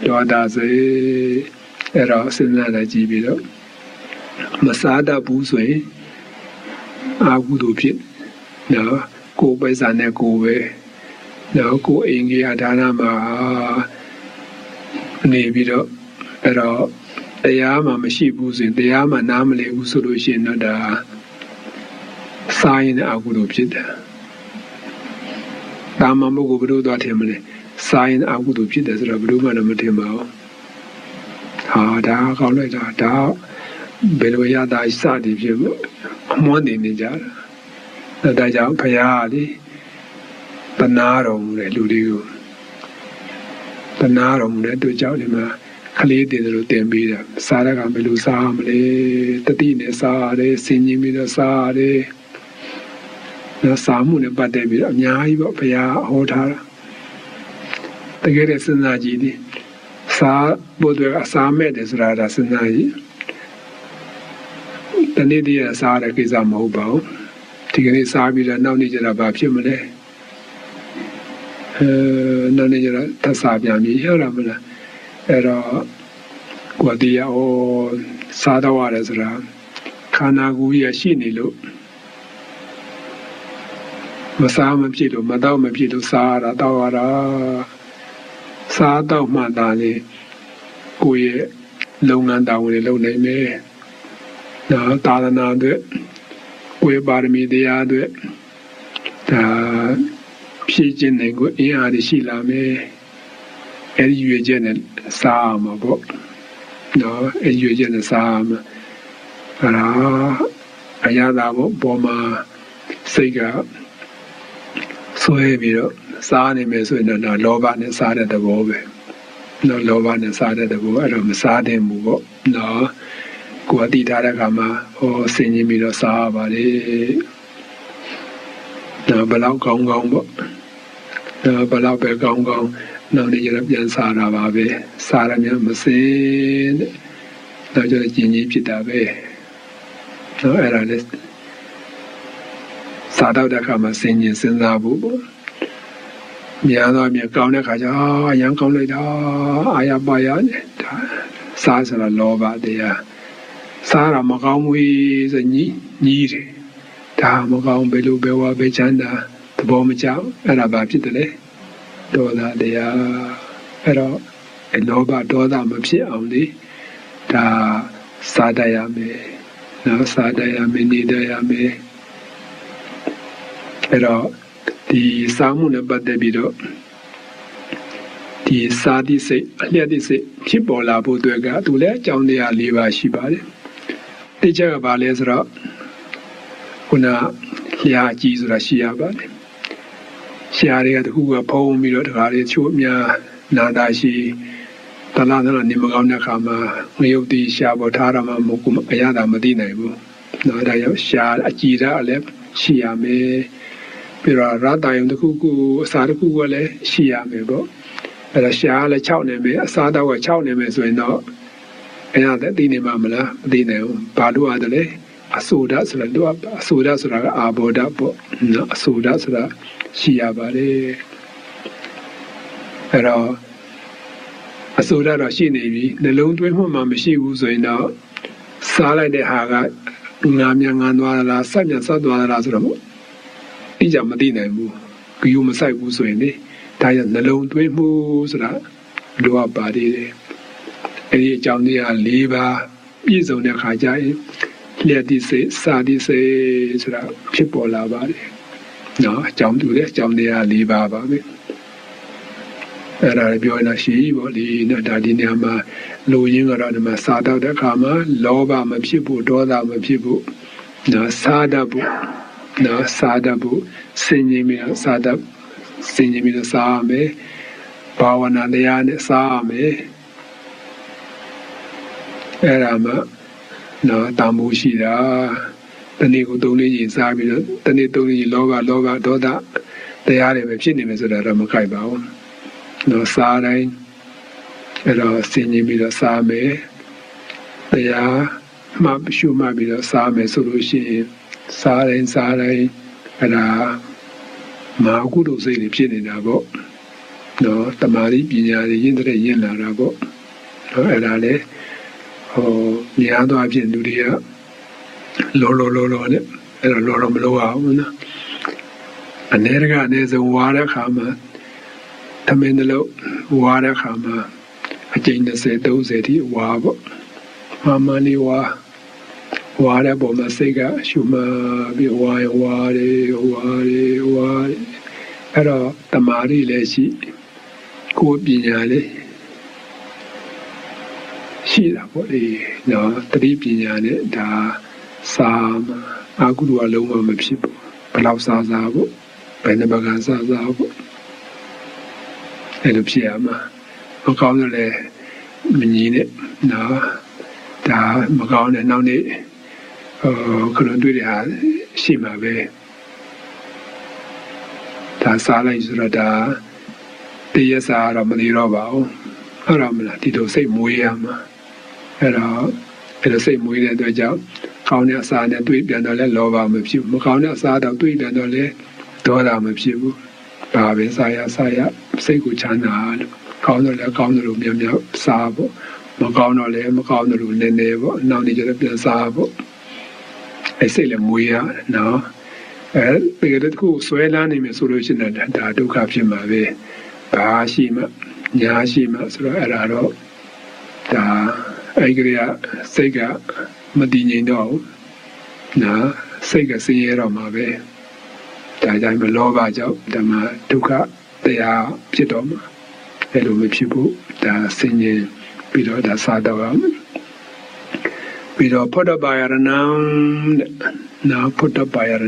ဒေါသစိတ်အဲ့တော့စဉ်းစားလိုက်ကြည့်ပြီးတော့မစားတတ်ဘူးဆိုရင်အာဟုတို့ဖြစ်နော်ကိုယ်ပိုက်စားနဲ့ကိုယ်ပဲနော်ကိုယ်အိမ်ကြီးအဒါနမှာနေပြီးတော့အဲ့တော့တရားမှမရှိဘူးဆိုရင်တရားမှနားမလည်ဘူးဆိုလို့ရှိရင်တော့ဒါစားရင်အာဟုတို့ဖြစ်တယ် တာမန်ပုဂ္ဂိုလ်ဘယ်လိုသွားထင်မလဲစာရင်အကုသိုလ်ဖြစ်တယ်ဆိုတော့ဘယ်လိုမှတော့မထင်ပါဘူးဟာဒါကောင်းလိုက်တာဒါဘယ်လိုရတာစသည်ဖြစ်အမွှန်းနေကြတာဒါကြောင့်ဘုရားလေတနာတော်မူတဲ့လူတွေကိုတနာတော်မူတဲ့သူကြောင့်ဒီမှာကလေးတင်တယ်လို့တင်ပေးတာစားရကဘယ်လိုစားမလဲတတိနဲ့စားရတယ်စင်ကြီးပြီးတော့စားရတယ်နော်စားမှုနဲ့ပတ်သက်ပြီးတော့အများကြီးပေါ့ဘုရားဟောထားတာတကယ်တဲ့စဉ်းစားကြည့်ဒီစားဖို့တွေအစားမဲ့တယ်ဆိုတာဒါစဉ်းစားကြည့်တနေ့တည်းစားတဲ့ကိစ္စမဟုတ်ပါဘူးဒီကနေ့စားပြီးတော့နောက်နေ့ကျတော့ဘာဖြစ်မလဲနောက်နေ့ကျတော့သတ်စားပြန်ပြီးရတာမလားအဲ့တော့ကိုယ်တရားဟောစားတော့ရတယ်ဆိုတာခန္ဓာကိုယ်ကြီးရှိနေလို့မစားမဖြစ်လို့မတော့မဖြစ်လို့စားရတာတော့ရတာစားတော့မှသာလေကိုယ့်ရဲ့လုပ်ငန်းတာဝန်တွေလုပ်နိုင်မယ်နော်သာသနာအတွက်ကိုယ့်ပါရမီတရားအတွက်ဒါဖြည့်ခြင်းနိုင်ကိုအင်အားရှိလာမယ်အဲဒီရွေချက်နဲ့စားမှာပေါ့နော်အဲဒီရွေချက်နဲ့စားမှာအဲ့ဒါအရသာပေါ့ပေါ်မှာစိတ်ကဆွဲပြီးတော့စားနေမယ်ဆိုရင်တော့လောဘနဲ့စားတဲ့သဘောပဲနော်လောဘနဲ့စားတဲ့သဘောအဲ့တော့မစားသင့်ဘူးပေါ့နော်ကိုယ်အတိထားတဲ့အခါမှာဟောဆင်ញင်ပြီးတော့စားပါလေနော်ဘလောက်ကောင်းကောင်းပေါ့နော်ဘလောက်ပဲကောင်းကောင်းနောက်နေ့ကျတော့ပြန်စားတာပါပဲစားရမြမစင်တဲ့တော့ကျတော့ကျင်ကြီးဖြစ်တာပဲနော်အဲ့ဒါလည်းစားတော့တဲ့အခါမှာဆင်ញင်စဉ်းစားဖို့ပေါ့များတော့မြကောင်းတဲ့ခါကျအရန်ကောင်းလိုက်တာအာရပါရဒါစားစရာလောဘတရားစားရမကောင်းဘူးဆိုညီးတယ်ဒါမကောင်းဘယ်လိုပဲဝါပဲချမ်းသာသဘောမကျအဲ့ဒါဘာဖြစ်တယ်လဲဒေါသတရားအဲ့တော့လောဘဒေါသမဖြစ်အောင်လေဒါစားတတ်ရမယ်နော်စားတတ်ရမယ်နေတတ်ရမယ်အဲ့တော့ဒီစားမှုနဲ့ပတ်သက်ပြီးတော့ဒီစားသည့်စိတ်အလျက်သည့်စိတ်ဖြစ်ပေါ်လာဖို့အတွက်ကသူလည်းအကြောင်းတရား၄ပါးရှိပါတယ်တိကျကဘာလဲဆိုတော့ခုနလျှာအကြီးဆိုတာရှိရပါတယ်ဆရာတွေကတခုကဖုံးပြီးတော့တခါလေးချို့အများနာတာရှိတလားတော့နေမကောင်းတဲ့ခါမှာငရုတ်တီရှာပေါ်ထားရမှာမဟုတ်ဘူးအရသာမသိနိုင်ဘူးနော်ဒါကြောင့်ရှာအကြည်ဓာတ်လည်းရှိရမယ်ပြီးတော့ရတာယုံတခုခုအစာတခုကလည်းရှိရမယ်ပေါ့အဲ့ဒါရှာလည်း6နေမယ်အစာတော့က6နေမယ်ဆိုရင်တော့အရသာသိနေမှာမလားမသိနိုင်ဘူးဘာလို့ရတယ်လဲအဆိုဓာတ်ဆိုတာလို့အဆိုဓာတ်ဆိုတာကအာဘောဓာတ်ပေါ့နော်အဆိုဓာတ်ဆိုတာရှိရပါတယ်အဲ့တော့အဆိုဓာတ်တော့ရှိနေပြီနှလုံးသွင်းမှုမှမရှိဘူးဆိုရင်တော့စားလိုက်တဲ့ဟာကငါမြန်ငါသွားလားဆက်မြန်ဆက်သွားလားဆိုတော့တိကျမသိနိုင်ဘူးဂယုမဆိုင်ဘူးဆိုရင်လေဒါရနှလုံးသွင်းမှုဆိုတာလိုအပ်ပါသေးတယ်အဲဒီအကြောင်းတရား၄ပါးပြည့်စုံတဲ့ခါကျရင်လျက်ဒီစိတ်စာဒီစိတ်ဆိုတာဖြစ်ပေါ်လာပါတယ်နော်အကြောင်းတူတဲ့အကြောင်းတရား၄ပါးပါပဲအဲ့ဒါပြောရင်ရှိပေါ့ဒီနော်ဒါဒီနေရာမှာလူရင်းကတော့ဒီမှာစားတော့တဲ့အခါမှာလောဘမဖြစ်ဘူးဒေါသမဖြစ်ဘူးနော်စားတတ်ဘူးနော်စားတတ်ဘူးစင်ကြီးမြတ်စားတတ်စင်ကြီးမြတ်စားရမယ်ဘာဝနာတရားနဲ့စားရမယ်အဲ့ဒါမှနော်တန်ဖိုးရှိတာတနေ့ကို၃လေးကြီးစားပြီးတော့တနေ့၃လေးကြီးလောဘဒေါသတရားတွေပဲဖြစ်နေမယ်ဆိုတာတော့မခိုက်ပါဘူးနော်စားတိုင်းအဲ့တော့စင်ကြီးပြီးတော့စားမယ်တရားမှရှုမှပြီးတော့စားမယ်ဆိုလို့ရှိရင်စားတိုင်းအဲ့ဒါမာကုသိုလ်စိတ်တွေဖြစ်နေတာပေါ့နော်တမာတိပညာတွေရင့်တဲ့ရင့်လာတာပေါ့နော်အဲ့ဒါလေများသောအားဖြင့်လူတွေကလောနဲ့အဲ့တော့လောမလို့အောင်နော်အနေဆုံးဝါတဲ့ခါမှာသမင်းတလို့ဝါတဲ့ခါမှာအကျဉ်း20-30ထိဝါပေါ့မလေးဝါတဲ့ပုံမှာစိတ်ကရှုမှပြီးဝါတယ် အဲ့တော့တမာရီလည်းရှိကိုယ်ပညာလည်းရှိတာပေါ့လေနော်တတိပညာနဲ့ဒါစာအာကုတို့အလုံးဝမဖြစ်ဘူးဘလောက်စားပေါ့ဘယ်နှမကန်စားပေါ့အဲ့လိုဖြစ်ရမှာမကောင်းတော့လည်းမငြင်းနဲ့နော်ဒါမကောင်းတဲ့နောက်နေ့ခလုံးတွေ့တဲ့ဟာရှိမှာပဲဒါစားလိုက်ဆိုတော့ဒါတရစားတော့မနေတော့ပါဘူးဟုတ်တော့မလားဒီလိုစိတ်မွေးရမှာအဲ့တော့စိတ်မွေးတဲ့အတွက်ကြောင့်ကောင်းတဲ့အစားနဲ့တွေ့ပြန်တော့လဲလောဘမဖြစ်ဘူးမကောင်းတဲ့အစားတော့တွေ့ပြန်တော့လဲဒေါသမဖြစ်ဘူးဒါပဲစားရစိတ်ကိုချမ်းသာလို့ကောင်းတော့လဲကောင်းတယ်လို့များများစားဖို့မကောင်းတော့လဲမကောင်းတယ်လို့နည်းနည်းပေါ့နောက်နေ့ကျတော့ပြန်စားဖို့အဲ့စိတ်လည်းမွေးရနော်တကယ်တခုဆွဲလန်းနေမယ်ဆိုလို့ရှိရင်ဒါဒုက္ခဖြစ်မှာပဲဘာရှိမှညာရှိမှဆိုတော့အဲ့ဒါတော့ဒါအဲ့ဒီကစိတ်ကမတည်ငြိမ်တော့ဘူးနော်စိတ်ကဆင်းရဲတော့မှာပဲဒါကြောင့်မလောဘကြောင့်ဓမ္မဒုက္ခတရားဖြစ်တော့မှာအဲ့လိုမဖြစ်ဘူးဒါဆင်းရဲပြီးတော့ဒါစားတော့ပြီးတော့ဖုဒ္ဓဘာယရဏံနာဖုဒ္ဓဘာယရဏံ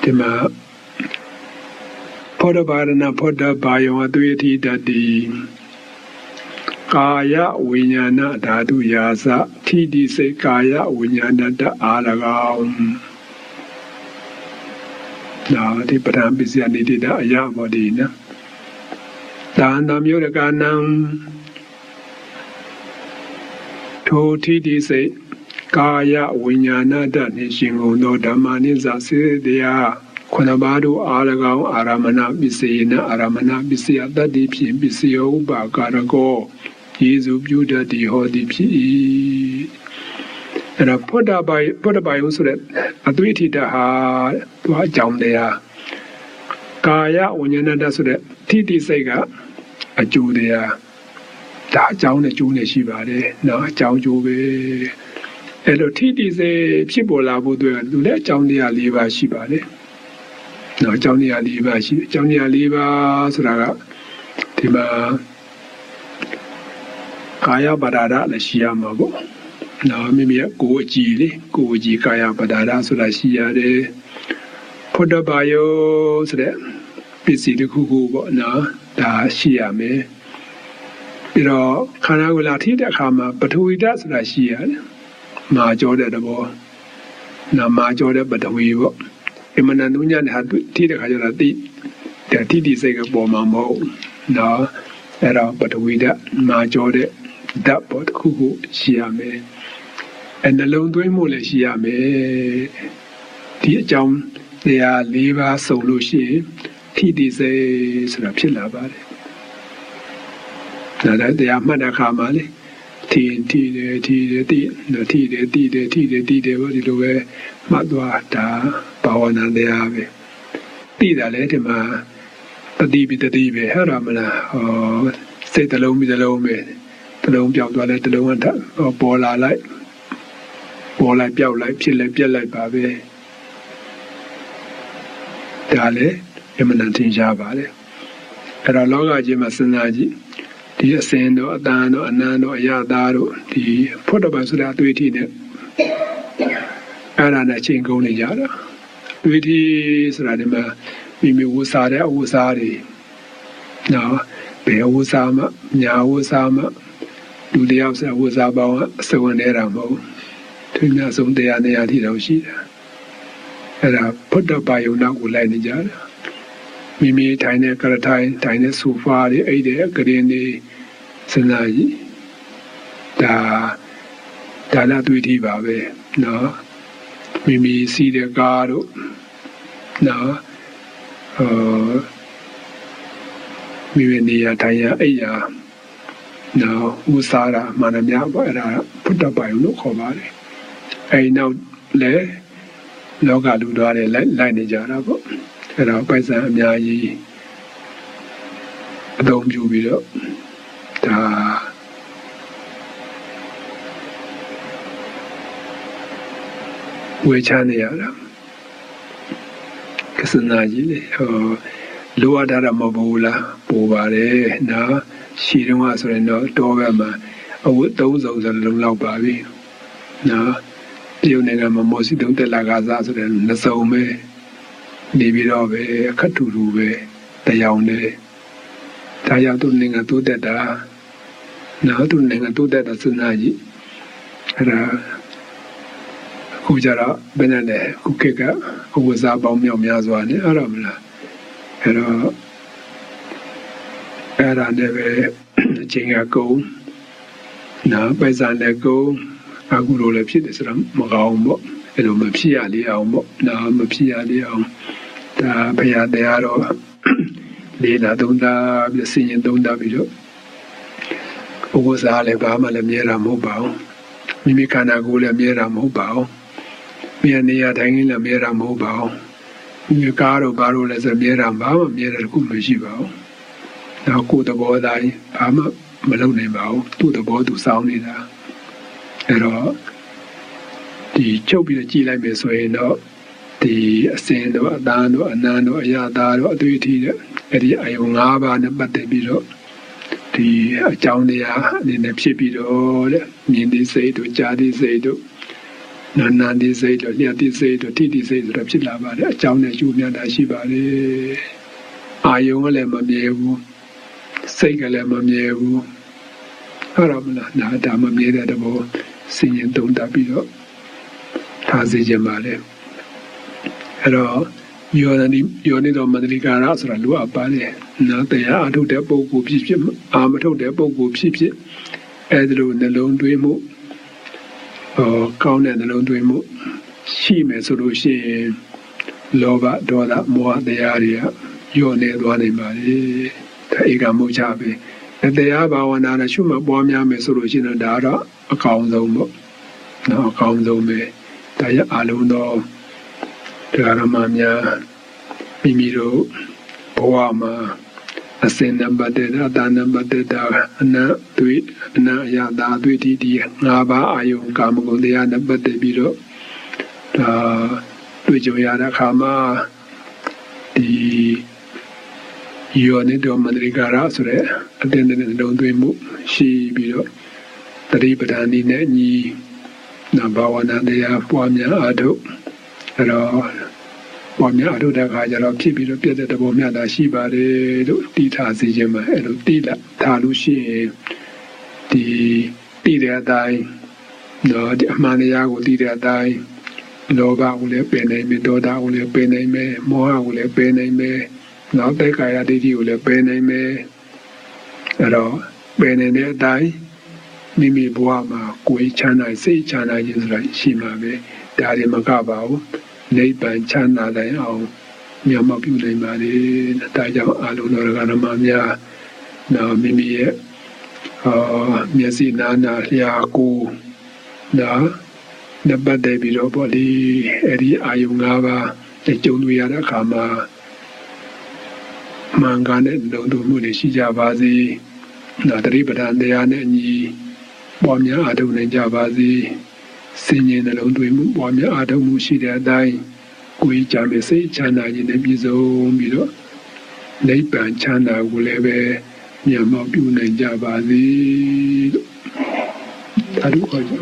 ဒီမှာဖုဒ္ဓဘာယရဏဖုဒ္ဓဘာယောအသွေတိတတိကာယဝိညာဏဓာတုယာစထိတိစိတ်ကာယဝိညာဏတအာရကောင်နာဒီပဒံပစ္စယနိတိတအယဘောဒီနဒါနမျိုးရကနံထိုထိတိစိတ်ကာယဝိညာဏတနှင့်ရှင်ကုန်သောဓမ္မနိစ္စစေတရားခုနပါးတို့အာရကောင်အာရမဏပစ္စယေနအာရမဏပစ္စယတတ္တိဖြင့်ပစ္စယောဥပါကာရကောယေစုပြုတတ်သည်ဟောသည်ဖြစ်၏အဲ့တော့ဖုဒ္ဓဘာယဆိုတဲ့အသွေးထိတဟာသူအကြောင်းတရားကာယဝိညာဏတဆိုတဲ့ထိတိစိတ်ကအကျိုးတရားဒါအကြောင်းနဲ့ကျိုးနဲ့ရှိပါတယ်နော်အကြောင်းကျိုးပဲအဲ့လိုထိတိစိတ်ဖြစ်ပေါ်လာဖို့အတွက်သူလည်းအကြောင်းတရား၄ပါးရှိပါတယ်နော်အကြောင်းတရား၄ပါးရှိအကြောင်းတရား၄ပါးဆိုတာကဒီမှာကာယပဒါဒလည်းရှိရမှာပေါ့နော်မိမိရဲ့ကိုယ်အကြည်လေကိုယ်အကြည်ကာယပဒါဒဆိုတာရှိရတယ်ဖုဒ္ဓဘာယောဆိုတဲ့ပစ္စည်းတစ်ခုခုပေါ့နော်ဒါရှိရမယ်ပြီးတော့ခန္ဓာကိုယ်လာထိတဲ့အခါမှာပထဝီဓာတ်ဆိုတာရှိရတယ်မာကြောတဲ့သဘောနာမာကြောတဲ့ပထဝီပေါ့အမနန္တုညနဲ့ဟာထိတဲ့ခါကျတော့တိတိစိတ်ကပေါ်မှာမဟုတ်နော်အဲ့တော့ပထဝီဓာတ်မာကြောတဲ့ဓာတ်ပေါ့တစ်ခုခုရှိရမယ်အဲ့နှလုံးသွင်းမှုလည်းရှိရမယ်ဒီအကြောင်းတရား၄ပါးစုံလို့ရှိရင်ထိတိစိတ်ဆိုတာဖြစ်လာပါတယ်ဒါလည်းတရားမှတ်တဲ့အခါမှာလေထိတယ်တိတယ်ပေါ့ဒီလိုပဲမှတ်သွားဒါဘာဝနာတရားပဲတိတာလည်းဒီမှာတတိပဲဟဲ့ရမလားစိတ်တစ်လုံးပြီးတစ်လုံးပဲတစ်လုံးပြောက်သွားလိုက်တစ်လုံးကပေါ်လာလိုက်ပြောက်လိုက်ဖြစ်လိုက်ပြက်လိုက်ပါပဲဒါလည်းအမှန်တန်ထင်ရှားပါလေအဲ့တော့လောကကြီးမှာစဉ်းစားကြည့်ဒီအစင်တို့အတန်တို့အနံတို့အရသာတို့ဒီဖုဒ္ဓဘာဆိုတာအတွေ့အထိနဲ့အဲ့ဒါနဲ့ချိန်ကုန်နေကြတာအတွေ့အထိဆိုတာဒီမှာမိဝစားတဲ့အဝစားတွေနော်ဘယ်ဝစားမှညာဝစားမှလူတယောက်ဆက်ဝစားပေါင်းအစဝင်နေတာမဟုတ်သူများဆုံးတရားနေရာထိတော့ရှိတာအဲ့ဒါဖုဒ္ဓဘာယုံနောက်ကိုလိုက်နေကြတာမိထိုင်တဲ့ကရထိုင်တဲ့ဆိုဖာတွေအဲ့တဲ့ကရင်တွေစဉ်းစားကြည့်ဒါလည်းတွေ့ထိပါပဲနော်မိစီးတဲ့ကားတို့နော်မိနေရာထိုင်ရအိယာနော်ဥစားတာမာနမြပေါ့အဲ့ဒါဖုဒ္ဓဘာယုံလို့ခေါ်ပါတယ်အဲ့နောက်လဲလောကလူသားတွေလိုက်နေကြတာပေါ့အဲ့တော့ပိုက်ဆံအများကြီးအသုံးပြုပြီးတော့ဒါဝေချမ်းနေရတာက ကစနာကြီးလေလိုအပ်တာမဟုတ်လားပို့ပါတယ်နော်ရှီတုံးကဆိုရင်တော့တောဘက်မှာအဝတ်သုံးစုံစလုံးလောက်ပါပြီနော်တရုတ်နိုင်ငံမှာမော်စီတုံးတက်လာကစားဆိုတဲ့နှစ်စုံပဲနေပြီးတော့ပဲအခက်တူတူပဲတရားနဲ့ဒါရောက်သူနိုင်ငံတိုးတက်တာနော်သူနိုင်ငံတိုးတက်တာစနာကြီးအဲ့ဒါခုကြတော့ဘယ်နဲ့လဲခုခေတ်ကအဝတ်စားပေါင်းမြောက်များစွာနဲ့အဲ့တော့မလားအဲ့တော့အဲ့ဒါနဲ့ပဲအချိန်ကကုန်နော်ပိုက်ဆံလည်းကုန်အခုလိုလည်းဖြစ်တယ်ဆိုတော့မကောင်းပေါ့အဲ့လိုမဖြစ်ရလေအောင်ပေါ့နော်မဖြစ်ရလေအောင်ဒါဘုရားတရားတော့လေးလာသုံးတာပြီးစင်ရင်သုံးတာပြီးတော့ဥပ္ပစာလည်းဘာမှလည်းမြဲတာမဟုတ်ပါဘူးမိမိခန္ဓာကိုယ်လည်းမြဲတာမဟုတ်ပါဘူးမိနေရာတိုင်းလည်းမြဲတာမဟုတ်ပါဘူးမိကားတော့ဘာလို့လဲဆိုမြဲတာဘာမှမြဲတယ်ခုမရှိပါဘူးနောက်ကိုယ်သဘောတိုင်းဘာမှမလုပ်နိုင်ပါဘူးသူ့သဘောသူစောင်းနေတာအဲ့တော့ဒီချုပ်ပြီးတော့ကြည်လိုက်မယ်ဆိုရင်တော့ဒီအစင်တို့အသားတို့အနံတို့အရာသားတို့အသွေးထီးတဲ့အဲ့ဒီအယုံ၅ပါးနဲ့ပတ်သက်ပြီးတော့ဒီအကြောင်းတရားအနေနဲ့ဖြစ်ပြီးတော့တဲ့မြင်သိစိတ်တို့ကြားသိစိတ်တို့နာသိစိတ်တို့လျှက်သိစိတ်တို့ထိသိစိတ်တို့ဖြစ်လာပါတယ်အကြောင်းနဲ့ကျိုးများတာရှိပါတယ်အာယုံကလည်းမမြဲဘူးစိတ်ကလည်းမမြဲဘူးအဲ့တော့မလားနာတာမမြဲတဲ့တဘောစင်ရင်သုံးတာပြီးတော့ထားစေခြင်းပါလေအဲ့တော့ယောနိတော်မန္တလိကာရဆိုတာလိုအပ်ပါတယ်နော်တရားအထုတ်တဲ့ပုဂ္ဂိုလ်ဖြစ်ဖြစ်အာမထုတ်တဲ့ပုဂ္ဂိုလ်ဖြစ်ဖြစ်အဲ့ဒါလိုနှလုံးသွင်းမှုကောင်းတဲ့နှလုံးသွင်းမှုရှိမယ်ဆိုလို့ရှိရင်လောဘဒေါသမောဟတရားတွေကညှို့နေသွားနိုင်ပါလေဒါဧကမုတ်ချပဲတရားဘာဝနာနဲ့ရှုမှတ်ပွားများမယ်ဆိုလို့ရှိရင်ဒါတော့အကောင်းဆုံးပေါ့နော်အကောင်းဆုံးပဲဒါရအလုံးတော့တရားဓမ္မများမိမိတို့ဘဝမှာအစင်နံပါတ်တဲ့အတန်နံပါတ်တဲ့အနတ်တွေ့အနတ်အရသာတွေ့ဒီ၅ပါးအာယုံကာမဂုဏ်တရားနဲ့ပတ်သက်ပြီးတော့ဒါတွေ့ကြရတဲ့အခါမှာဒီယောနိတော်မန္တရိကာရဆိုတဲ့အတင်းတဲ့နှလုံးသွင်းမှုရှိပြီးတော့တတိပဒာနိနဲ့ညီနာဘာဝနာတရားပွားများအားထုတ်အဲ့တော့ပွားများအားထုတ်တဲ့အခါကျတော့ဖြစ်ပြီးတော့ပြည့်တဲ့သဘောများတာရှိပါတယ်လို့တည်ထားစေခြင်းမှာအဲ့လိုတည်လာထားလို့ရှိရင်ဒီတည်တဲ့အတိုင်းတော့ဒီအမှန်တရားကိုတည်တဲ့အတိုင်းလောဘကိုလည်းပယ်နိုင်မယ်ဒေါသကိုလည်းပယ်နိုင်မယ်မောဟကိုလည်းပယ်နိုင်မယ်နောက်တဲ့ကာယဒိဋ္ဌိကိုလည်းပယ်နိုင်မယ်အဲ့တော့ပယ်နိုင်တဲ့အတိုင်းမိမိဘဝမှာကိုယ်ချမ်းသာစိတ်ချမ်းသာခြင်းဆိုတာရှိမှာပဲဒါတွေမကပါဘူးနိဗ္ဗာန်ချမ်းသာတိုင်းအောင်မျက်မှောက်ပြုနိုင်ပါလေဒါကြောင့်အာလုံးတော်ကဓမ္မများနော်မိမိရဲ့မျက်စိနာနာလျှာကိုနော်နပတ်တဲ့ပြီးတော့ပေါ့လေအဲ့ဒီအာယုံ၅ပါးကြုံတွေ့ရတဲ့အခါမှာမှန်ကန်တဲ့လုံခြုံမှုတွေရှိကြပါစေ။နောက်တတိပဌာန်တရားနဲ့အညီပွားများအားထုတ်နိုင်ကြပါစေ။စင်ញင်နှလုံးသွင်းမှုပွားများအားထုတ်မှုရှိတဲ့အတိုင်းကိုယ်ကြမ်းစိတ်ချမ်းသာခြင်းနဲ့ပြည့်စုံပြီးတော့နိဗ္ဗာန်ချမ်းသာကိုလည်းပဲမျက်မှောက်ပြုနိုင်ကြပါစေလို့ဒါတို့ခေါ်ကြ